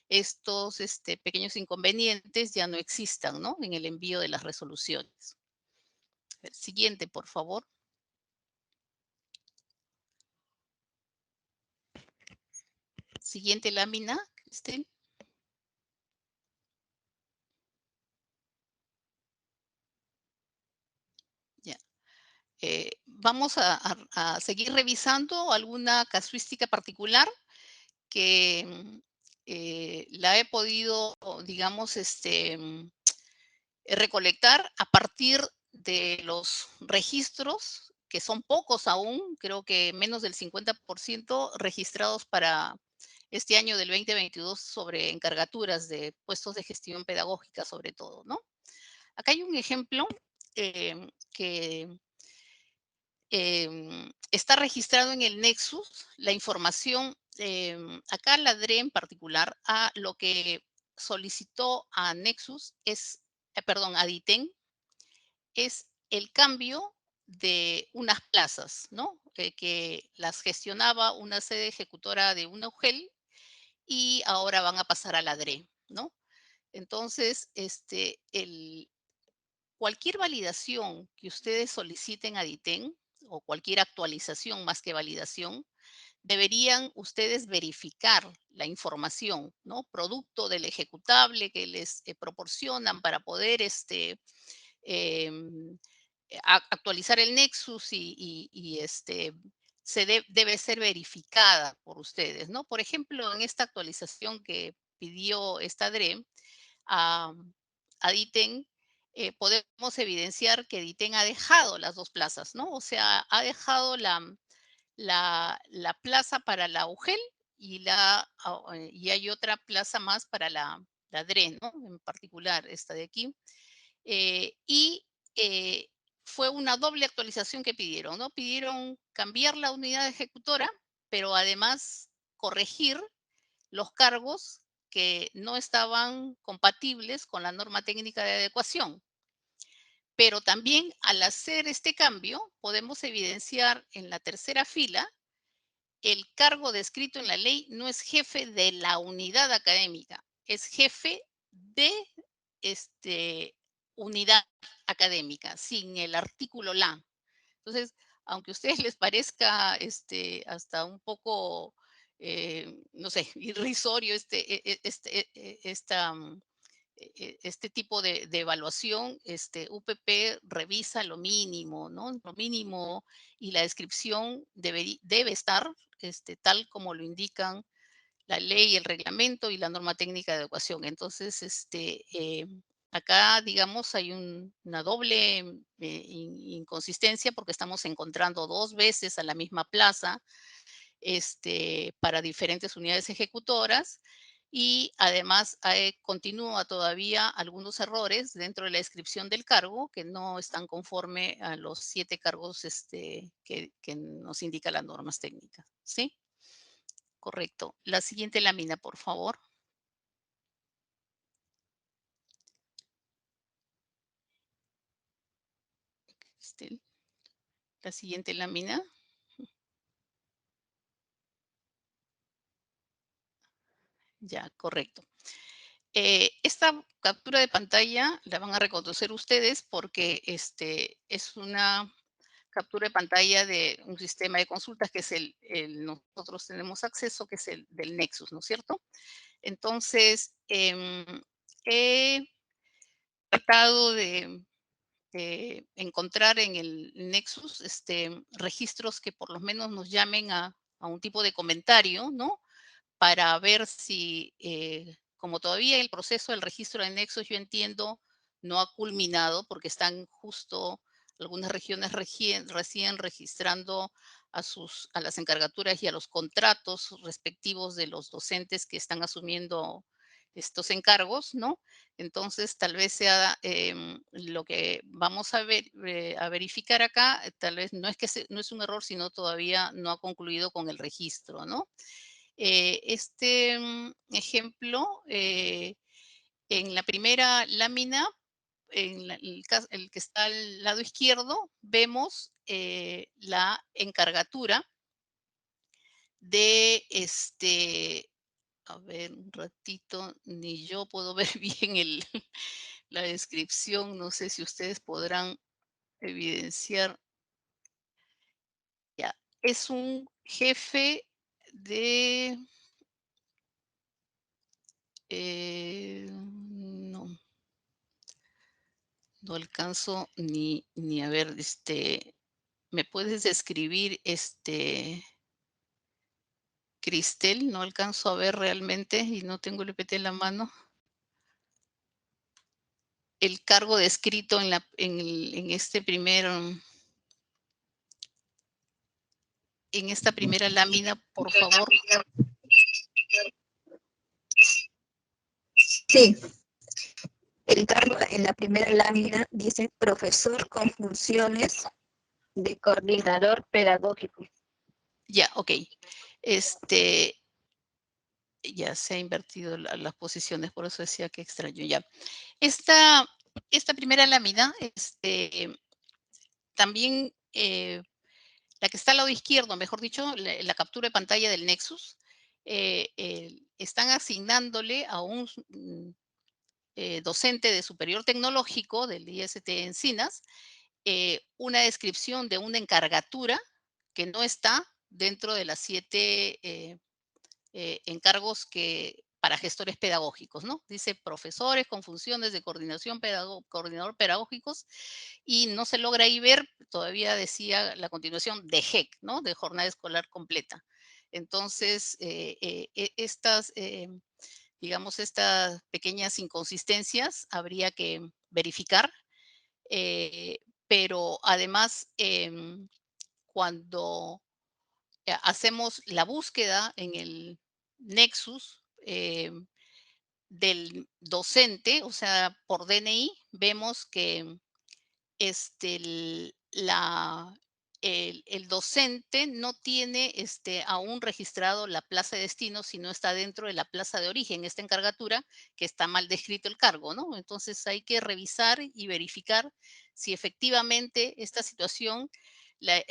estos pequeños inconvenientes ya no existan, ¿no? En el envío de las resoluciones. Siguiente, por favor. Siguiente lámina, Cristel. Ya. Vamos a seguir revisando alguna casuística particular que la he podido, digamos, recolectar a partir de los registros, que son pocos aún, creo que menos del 50% registrados para este año del 2022 sobre encargaturas de puestos de gestión pedagógica sobre todo, ¿no? Acá hay un ejemplo que está registrado en el Nexus la información. Acá la DRE en particular a lo que solicitó a Nexus a DITEN, es el cambio de unas plazas, ¿no? Que las gestionaba una sede ejecutora de una UGEL y ahora van a pasar a la DRE, ¿no? Entonces, cualquier validación que ustedes soliciten a DITEN o cualquier actualización más que validación, deberían ustedes verificar la información, ¿no? Producto del ejecutable que les proporcionan para poder em, actualizar el Nexus debe ser verificada por ustedes, ¿no? Por ejemplo, en esta actualización que pidió esta DRE a, a DITEN, podemos evidenciar que DITEN ha dejado las dos plazas, ¿no? O sea, ha dejado la plaza para la UGEL y hay otra plaza más para la DRE, ¿no? En particular, esta de aquí. Y fue una doble actualización que pidieron, ¿no? Pidieron cambiar la unidad ejecutora, pero además corregir los cargos que no estaban compatibles con la norma técnica de adecuación. Pero también al hacer este cambio, podemos evidenciar en la tercera fila, el cargo descrito en la ley no es jefe de la unidad académica, es jefe de unidad académica, sin el artículo la. Entonces, aunque a ustedes les parezca hasta un poco, no sé, irrisorio este tipo de evaluación, UPP revisa lo mínimo, ¿no? Lo mínimo, y la descripción debe estar tal como lo indican la ley, el reglamento y la norma técnica de adecuación. Entonces, acá, digamos, hay una doble inconsistencia porque estamos encontrando dos veces a la misma plaza para diferentes unidades ejecutoras. Y además continúa todavía algunos errores dentro de la descripción del cargo que no están conforme a los 7 cargos que nos indica las normas técnicas. ¿Sí? Correcto. La siguiente lámina, por favor. La siguiente lámina. Ya, correcto. Esta captura de pantalla la van a reconocer ustedes porque es una captura de pantalla de un sistema de consultas que es nosotros tenemos acceso, que es el del Nexus, ¿no es cierto? Entonces, he tratado de encontrar en el Nexus registros que por lo menos nos llamen a un tipo de comentario, ¿no? Para ver si, como todavía el proceso del registro de Nexus, yo entiendo, no ha culminado porque están justo algunas regiones recién registrando a las encargaturas y a los contratos respectivos de los docentes que están asumiendo estos encargos, ¿no? Entonces, tal vez sea lo que vamos a verificar acá, tal vez no es un error, sino todavía no ha concluido con el registro, ¿no? Ejemplo, en la primera lámina, el que está al lado izquierdo, vemos la encargatura de a ver, un ratito, ni yo puedo ver bien la descripción, no sé si ustedes podrán evidenciar. Ya, es un jefe de... no, no alcanzo ni a ver, ¿me puedes describir, Cristel? No alcanzo a ver realmente y no tengo el EPT en la mano. El cargo descrito en esta primera lámina, por favor. Sí, el cargo en la primera lámina dice profesor con funciones de coordinador pedagógico. Ya, ok. Ya se ha invertido las posiciones, por eso decía que extraño ya. Esta primera lámina, también la que está al lado izquierdo, mejor dicho, la captura de pantalla del Nexus, están asignándole a un docente de superior tecnológico del IST Encinas una descripción de una encargatura que no está dentro de las 7 encargos para gestores pedagógicos, ¿no? Dice profesores con funciones de coordinación coordinador pedagógicos, y no se logra ahí ver, todavía decía la continuación de JEC, ¿no? De jornada escolar completa. Entonces, digamos, estas pequeñas inconsistencias habría que verificar, pero además, cuando hacemos la búsqueda en el Nexus del docente, o sea, por DNI, vemos que el docente no tiene aún registrado la plaza de destino, sino está dentro de la plaza de origen, esta encargatura, que está mal descrito el cargo, ¿no? Entonces hay que revisar y verificar si efectivamente esta situación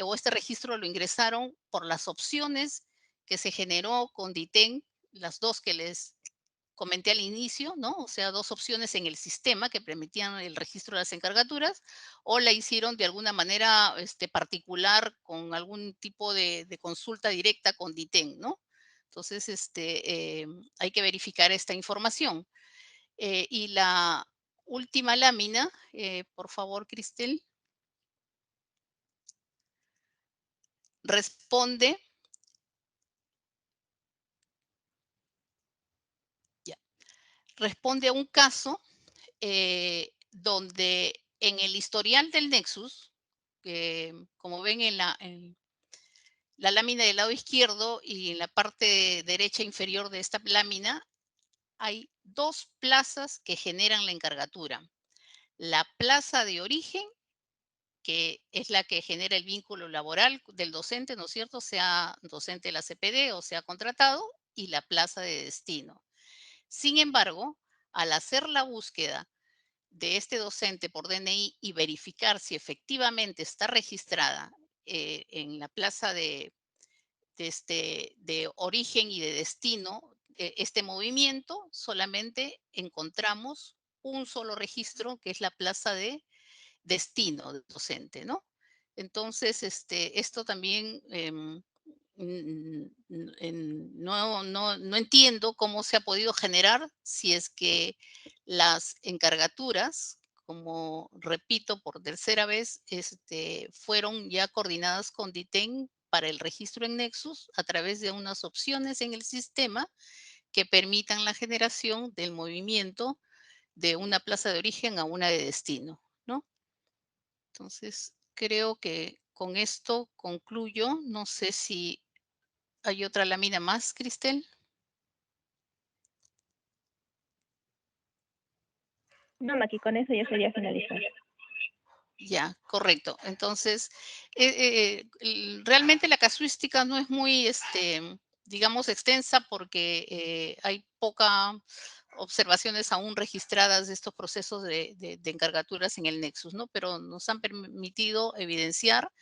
o este registro lo ingresaron por las opciones que se generó con DITEN, las dos que les comenté al inicio, ¿no? O sea, dos opciones en el sistema que permitían el registro de las encargaturas, o la hicieron de alguna manera particular con algún tipo de consulta directa con DITEN, ¿no? Entonces, hay que verificar esta información. Y la última lámina, por favor, Cristel, responde, ya, responde a un caso donde en el historial del Nexus, como ven en la lámina del lado izquierdo y en la parte derecha inferior de esta lámina, hay dos plazas que generan la encargatura. La plaza de origen, que es la que genera el vínculo laboral del docente, ¿no es cierto? Sea docente de la CPD o sea contratado, y la plaza de destino. Sin embargo, al hacer la búsqueda de este docente por DNI y verificar si efectivamente está registrada en la plaza de origen y de destino, este movimiento, solamente encontramos un solo registro, que es la plaza de destino del docente, ¿no? Entonces, esto también no entiendo cómo se ha podido generar si es que las encargaturas, como repito por tercera vez, fueron ya coordinadas con DITEN para el registro en Nexus a través de unas opciones en el sistema que permitan la generación del movimiento de una plaza de origen a una de destino, ¿no? Entonces, creo que con esto concluyo. No sé si hay otra lámina más, Cristel. No, Maki, con eso ya sería finalizar. Ya, correcto. Entonces, realmente la casuística no es muy, digamos, extensa, porque hay pocas observaciones aún registradas de estos procesos de encargaturas en el Nexus, ¿no? Pero nos han permitido evidenciar,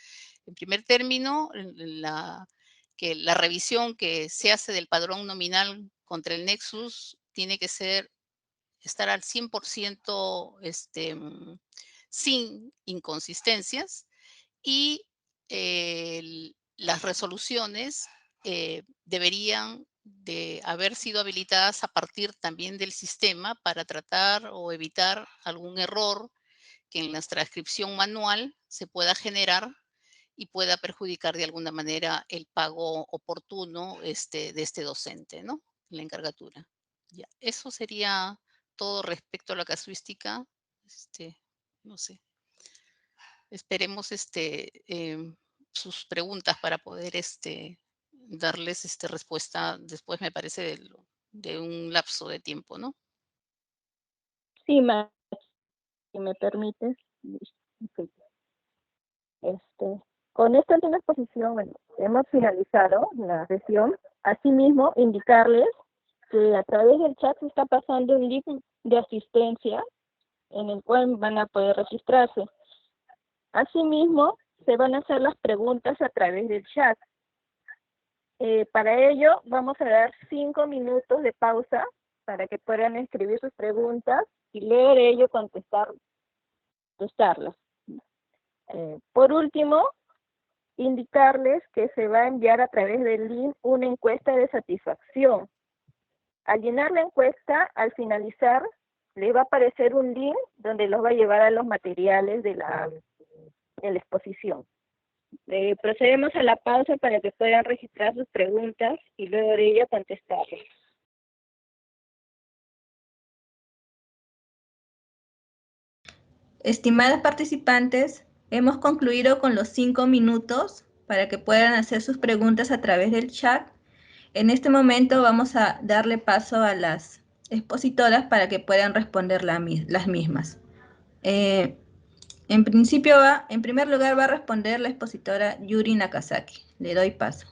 en primer término, que la revisión que se hace del padrón nominal contra el Nexus tiene que estar al 100% sin inconsistencias, y las resoluciones deberían de haber sido habilitadas a partir también del sistema para tratar o evitar algún error que en la transcripción manual se pueda generar y pueda perjudicar de alguna manera el pago oportuno de este docente, ¿no? La encargatura. Ya, eso sería todo respecto a la casuística. No sé. Esperemos sus preguntas para poder darles respuesta después, me parece, de un lapso de tiempo, ¿no? Sí, Maki, si me permites. Ok. Con esta última exposición, bueno, hemos finalizado la sesión. Asimismo, indicarles que a través del chat se está pasando un link de asistencia en el cual van a poder registrarse. Asimismo, se van a hacer las preguntas a través del chat. Para ello, vamos a dar 5 minutos de pausa para que puedan escribir sus preguntas y luego de ello contestarlas. Por último, indicarles que se va a enviar a través del link una encuesta de satisfacción. Al llenar la encuesta, al finalizar, les va a aparecer un link donde los va a llevar a los materiales de la exposición. Procedemos a la pausa para que puedan registrar sus preguntas y luego de ello contestarlas. Estimadas participantes, hemos concluido con los 5 minutos para que puedan hacer sus preguntas a través del chat. En este momento vamos a darle paso a las expositoras para que puedan responder las mismas. En primer lugar va a responder la expositora Yuri Nakasaki. Le doy paso.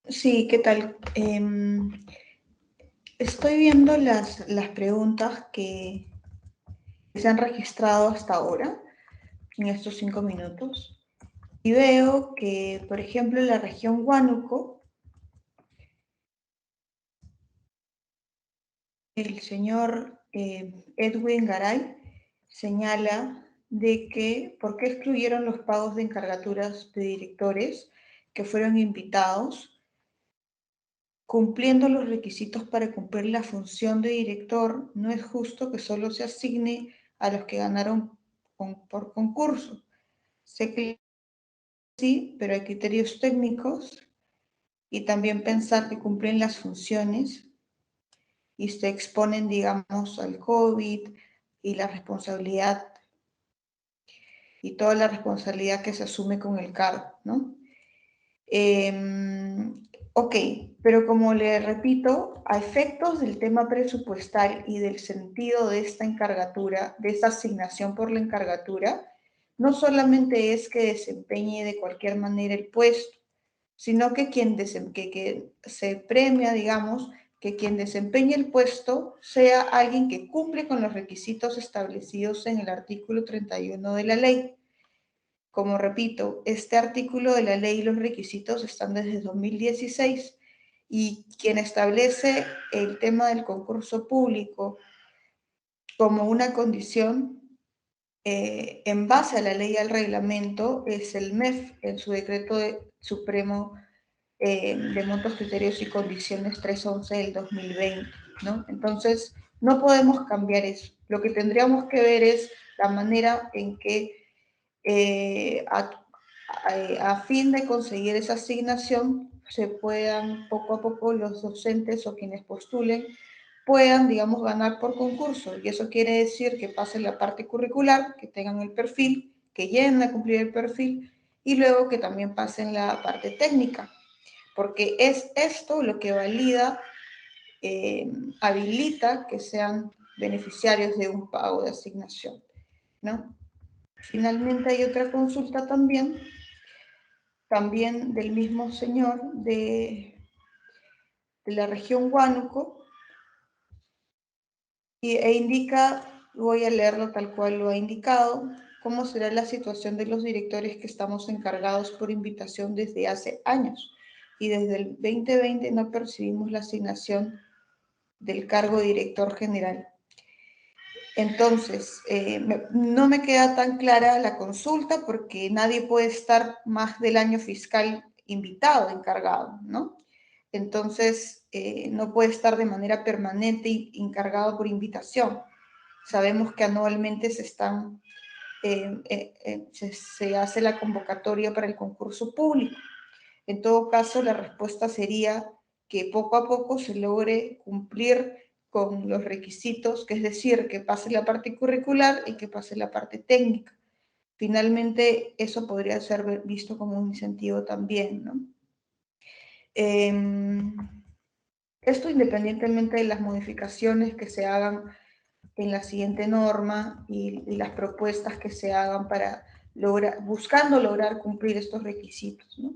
Sí, ¿qué tal? Estoy viendo las preguntas que se han registrado hasta ahora, en estos 5 minutos, y veo que, por ejemplo, en la región Huánuco, el señor Edwin Garay señala de que por qué excluyeron los pagos de encargaturas de directores que fueron invitados, cumpliendo los requisitos para cumplir la función de director. No es justo que solo se asigne a los que ganaron por concurso. Sé que sí, pero hay criterios técnicos y también pensar que cumplen las funciones y se exponen, digamos, al COVID y la responsabilidad y toda la responsabilidad que se asume con el cargo, ¿no? Ok, pero como le repito, a efectos del tema presupuestal y del sentido de esta encargatura, de esta asignación por la encargatura, no solamente es que desempeñe de cualquier manera el puesto, sino que que se premia, digamos, que quien desempeñe el puesto sea alguien que cumple con los requisitos establecidos en el artículo 31 de la ley. Como repito, este artículo de la ley y los requisitos están desde 2016 y quien establece el tema del concurso público como una condición en base a la ley y al reglamento es el MEF en su decreto supremo de montos, criterios y condiciones 311 del 2020, ¿no? Entonces, no podemos cambiar eso. Lo que tendríamos que ver es la manera en que a fin de conseguir esa asignación se puedan poco a poco los docentes o quienes postulen puedan, digamos, ganar por concurso. Y eso quiere decir que pasen la parte curricular, que tengan el perfil, que lleguen a cumplir el perfil y luego que también pasen la parte técnica, porque es esto lo que valida, habilita que sean beneficiarios de un pago de asignación, ¿no? Finalmente hay otra consulta también del mismo señor de la región Huánuco, e indica, voy a leerlo tal cual lo ha indicado, cómo será la situación de los directores que estamos encargados por invitación desde hace años y desde el 2020 no percibimos la asignación del cargo de director general. Entonces, no me queda tan clara la consulta porque nadie puede estar más del año fiscal invitado, encargado, ¿no? Entonces, no puede estar de manera permanente encargado por invitación. Sabemos que anualmente se hace la convocatoria para el concurso público. En todo caso, la respuesta sería que poco a poco se logre cumplir con los requisitos, que es decir, que pase la parte curricular y que pase la parte técnica. Finalmente, eso podría ser visto como un incentivo también, ¿no? Esto independientemente de las modificaciones que se hagan en la siguiente norma y las propuestas que se hagan para buscando lograr cumplir estos requisitos, ¿no?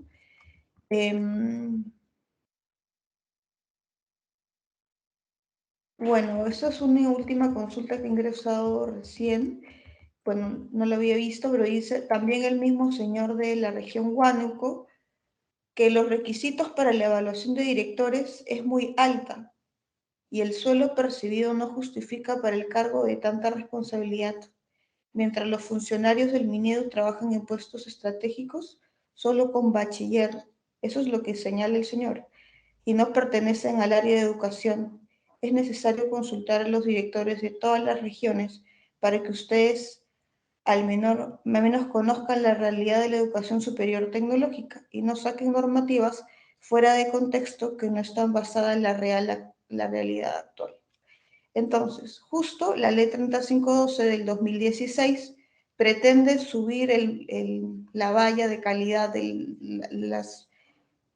Bueno, esa es una última consulta que he ingresado recién. Bueno, no lo había visto, pero dice también el mismo señor de la región Huánuco que los requisitos para la evaluación de directores es muy alta y el sueldo percibido no justifica para el cargo de tanta responsabilidad. Mientras los funcionarios del Minedu trabajan en puestos estratégicos solo con bachiller, eso es lo que señala el señor, y no pertenecen al área de educación. Es necesario consultar a los directores de todas las regiones para que ustedes al menos conozcan la realidad de la educación superior tecnológica y no saquen normativas fuera de contexto que no están basadas en la realidad actual. Entonces, justo la ley 3512 del 2016 pretende subir la valla de calidad de, las,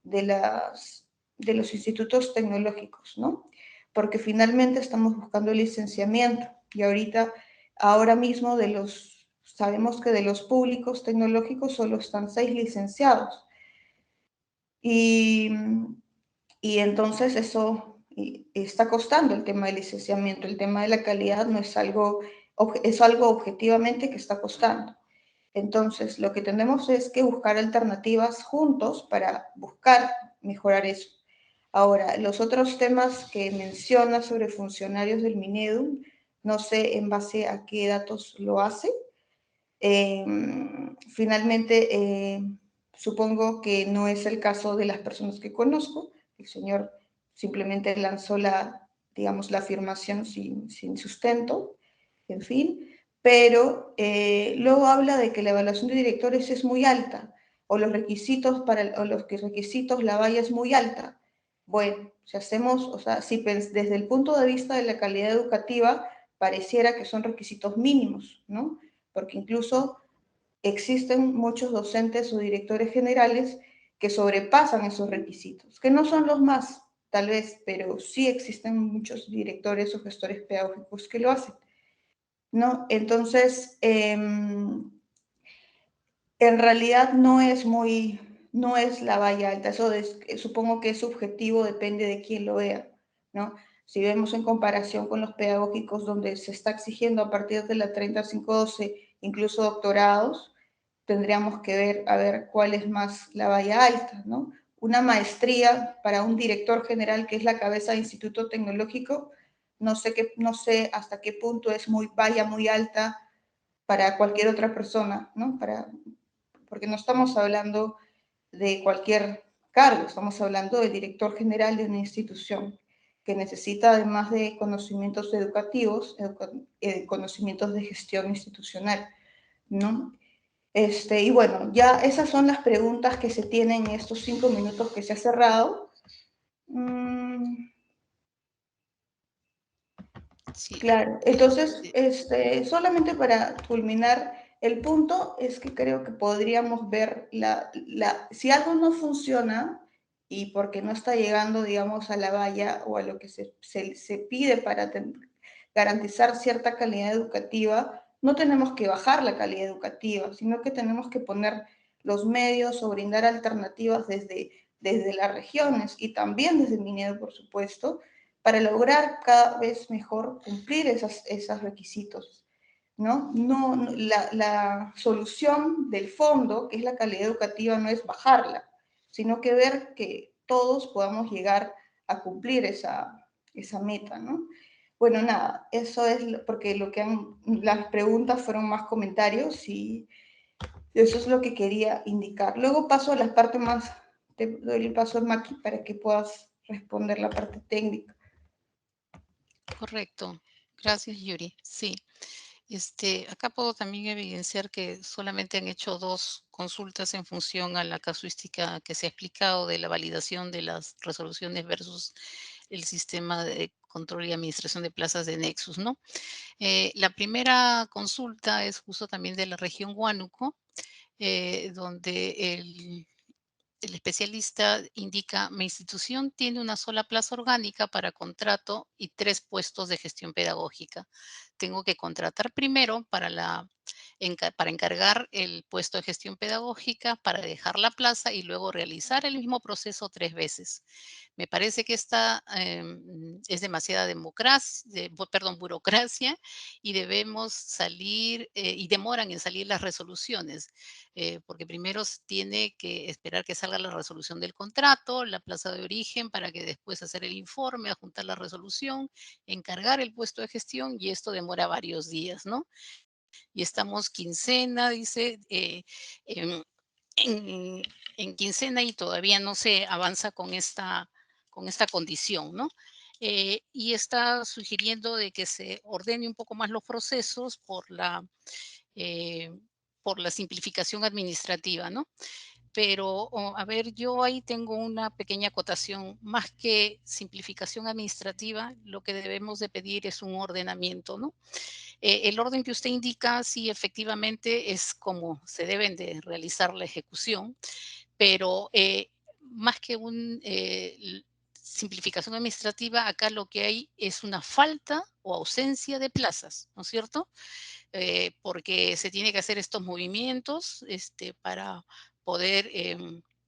de los institutos tecnológicos, ¿no? Porque finalmente estamos buscando el licenciamiento y ahora mismo sabemos que de los públicos tecnológicos solo están 6 licenciados. Y, y entonces eso está costando el tema del licenciamiento, el tema de la calidad no es algo objetivamente que está costando. Entonces, lo que tenemos es que buscar alternativas juntos para buscar mejorar eso. Ahora, los otros temas que menciona sobre funcionarios del Minedu, no sé en base a qué datos lo hace. Finalmente, supongo que no es el caso de las personas que conozco. El señor simplemente lanzó digamos, la afirmación sin sustento, en fin, pero luego habla de que la evaluación de directores es muy alta, o los requisitos, la valla es muy alta. Bueno, si hacemos, o sea, si desde el punto de vista de la calidad educativa, pareciera que son requisitos mínimos, ¿no? Porque incluso existen muchos docentes o directores generales que sobrepasan esos requisitos, que no son los más, tal vez, pero sí existen muchos directores o gestores pedagógicos que lo hacen, ¿no? Entonces, en realidad no es la valla alta, supongo que es subjetivo, depende de quién lo vea, ¿no? Si vemos en comparación con los pedagógicos donde se está exigiendo a partir de la 3512 incluso doctorados, tendríamos que ver a ver cuál es más la valla alta, ¿no? Una maestría para un director general que es la cabeza de instituto tecnológico, no sé hasta qué punto es valla muy alta para cualquier otra persona, ¿no? Porque no estamos hablando de cualquier cargo, estamos hablando del director general de una institución que necesita, además de conocimientos educativos, conocimientos de gestión institucional, ¿no? Y bueno, ya esas son las preguntas que se tienen en estos 5 minutos que se ha cerrado. Sí, Claro, entonces, solamente para culminar, el punto es que creo que podríamos ver si algo no funciona y porque no está llegando, digamos, a la valla o a lo que se pide para garantizar cierta calidad educativa, no tenemos que bajar la calidad educativa, sino que tenemos que poner los medios o brindar alternativas desde las regiones y también desde el Minedu, por supuesto, para lograr cada vez mejor cumplir esos requisitos, ¿no? La solución del fondo, que es la calidad educativa, no es bajarla, sino que ver que todos podamos llegar a cumplir esa meta, ¿no? Bueno, nada, eso es porque las preguntas fueron más comentarios y eso es lo que quería indicar. Luego paso a la parte más, te doy el paso a Maki para que puedas responder la parte técnica. correcto. Gracias, Yuri. Sí. Acá puedo también evidenciar que solamente han hecho 2 consultas en función a la casuística que se ha explicado de la validación de las resoluciones versus el sistema de control y administración de plazas de Nexus, ¿no? La primera consulta es justo también de la región Huánuco, donde el especialista indica, mi institución tiene una sola plaza orgánica para contrato y 3 puestos de gestión pedagógica. Tengo que contratar primero para la para encargar el puesto de gestión pedagógica, para dejar la plaza y luego realizar el mismo proceso 3 veces. Me parece que esta es demasiada burocracia y debemos salir, y demoran en salir las resoluciones, porque primero tiene que esperar que salga la resolución del contrato, la plaza de origen, para que después hacer el informe, adjuntar la resolución, encargar el puesto de gestión y esto demora varios días, ¿no? Y estamos quincena, dice, en, en quincena y todavía no se avanza con esta condición, ¿no? Y está sugiriendo de que se ordene un poco más los procesos eh, por la simplificación administrativa, ¿no? Pero, a ver, yo ahí tengo una pequeña acotación. Más que simplificación administrativa, lo que debemos de pedir es un ordenamiento, ¿no? El orden que usted indica, sí, efectivamente es como se deben de realizar la ejecución, pero más que una simplificación administrativa, acá lo que hay es una falta o ausencia de plazas, ¿no es cierto? Porque se tiene que hacer estos movimientos para poder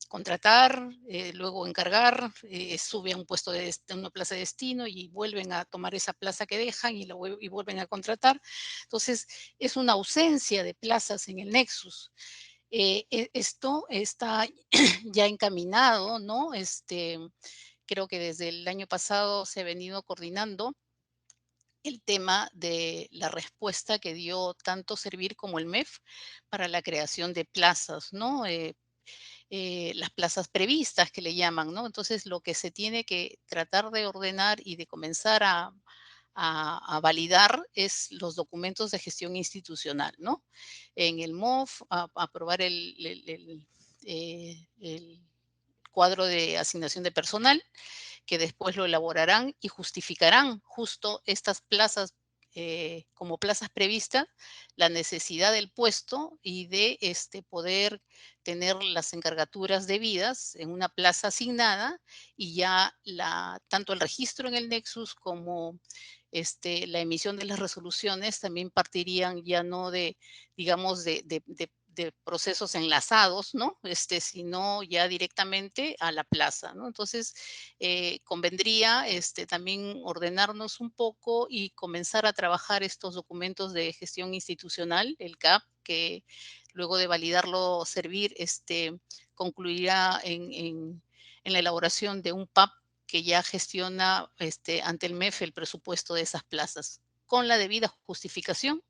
contratar, luego encargar, sube a un puesto de una plaza de destino y vuelven a tomar esa plaza que dejan y vuelven a contratar. Entonces, es una ausencia de plazas en el Nexus. Esto está ya encaminado, ¿no? Creo que desde el año pasado se ha venido coordinando el tema de la respuesta que dio tanto Servir como el MEF para la creación de plazas, ¿no? Las plazas previstas que le llaman, ¿no? Entonces, lo que se tiene que tratar de ordenar y de comenzar a validar es los documentos de gestión institucional, ¿no? En el MOF, aprobar el cuadro de asignación de personal, que después lo elaborarán y justificarán justo estas plazas como plazas previstas, la necesidad del puesto y de poder tener las encargaturas debidas en una plaza asignada y ya tanto el registro en el Nexus como la emisión de las resoluciones también partirían ya no de, digamos, de procesos enlazados, ¿no? Sino ya directamente a la plaza, ¿no? Entonces, convendría también ordenarnos un poco y comenzar a trabajar estos documentos de gestión institucional, el CAP, que luego de validarlo Servir, concluirá en la elaboración de un PAP que ya gestiona ante el MEF el presupuesto de esas plazas, con la debida justificación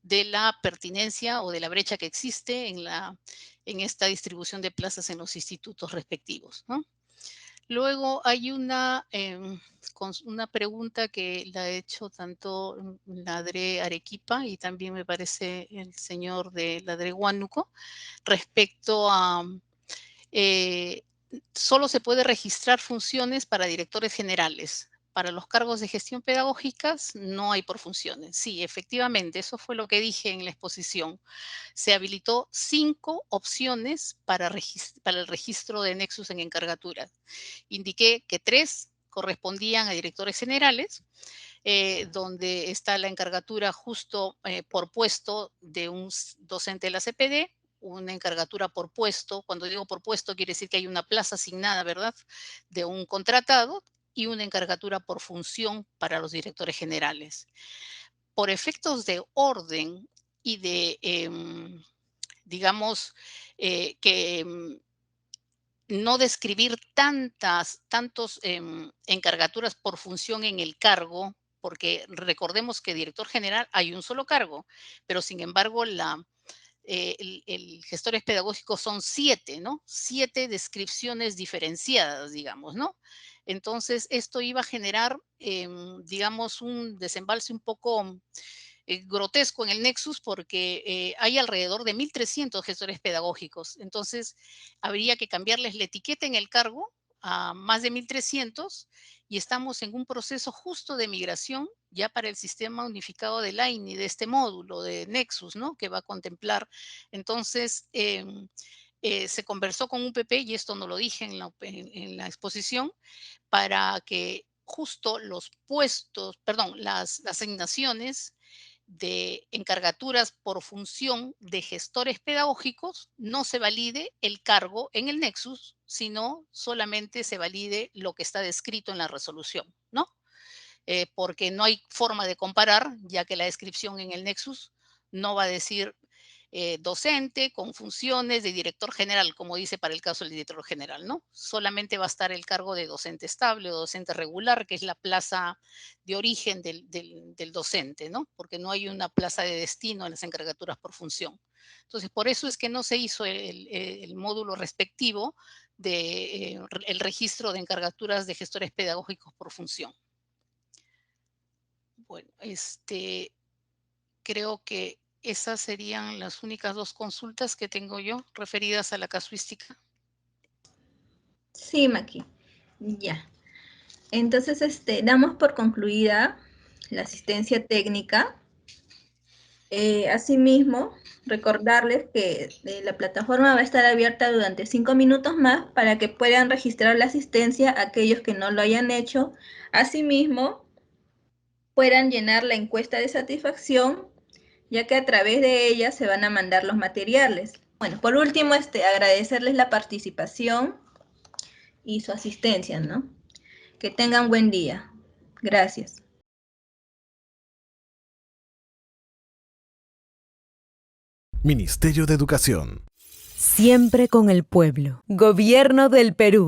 de la pertinencia o de la brecha que existe en esta distribución de plazas en los institutos respectivos, ¿no? Luego hay una pregunta que la ha hecho tanto Ladre Arequipa y también me parece el señor de Ladre Huánuco respecto a solo se puede registrar funciones para directores generales. Para los cargos de gestión pedagógicas no hay por funciones. Sí, efectivamente, eso fue lo que dije en la exposición. Se habilitó 5 opciones para el registro de Nexus en encargaturas. Indiqué que 3 correspondían a directores generales, donde está la encargatura justo por puesto de un docente de la CPD, una encargatura por puesto. Cuando digo por puesto, quiere decir que hay una plaza asignada, ¿verdad?, de un contratado y una encargatura por función para los directores generales. Por efectos de orden y de, digamos, que no describir tantos encargaturas por función en el cargo, porque recordemos que director general hay un solo cargo, pero sin embargo el gestores pedagógicos son 7, ¿no? 7 descripciones diferenciadas, digamos, ¿no? Entonces, esto iba a generar, digamos, un desembalse un poco grotesco en el Nexus porque hay alrededor de 1.300 gestores pedagógicos. Entonces, habría que cambiarles la etiqueta en el cargo a más de 1.300 y estamos en un proceso justo de migración ya para el sistema unificado de Laini, de este módulo de Nexus, ¿no? Que va a contemplar. Entonces, se conversó con UPP, y esto no lo dije en la exposición, para que justo los puestos, perdón, las asignaciones de encargaturas por función de gestores pedagógicos, no se valide el cargo en el Nexus, sino solamente se valide lo que está descrito en la resolución, ¿no? Porque no hay forma de comparar, ya que la descripción en el Nexus no va a decir docente con funciones de director general, como dice para el caso del director general, ¿no? Solamente va a estar el cargo de docente estable o docente regular, que es la plaza de origen del docente, ¿no? Porque no hay una plaza de destino en las encargaturas por función. Entonces, por eso es que no se hizo el módulo respectivo del el registro de encargaturas de gestores pedagógicos por función. Bueno, creo que esas serían las únicas 2 consultas que tengo yo referidas a la casuística. Sí, Maki. Ya. Entonces, damos por concluida la asistencia técnica. Asimismo, recordarles que la plataforma va a estar abierta durante 5 minutos más para que puedan registrar la asistencia aquellos que no lo hayan hecho. Asimismo, puedan llenar la encuesta de satisfacción, ya que a través de ella se van a mandar los materiales. Bueno, por último, agradecerles la participación y su asistencia, ¿no? Que tengan buen día. Gracias. Ministerio de Educación. Siempre con el pueblo. Gobierno del Perú.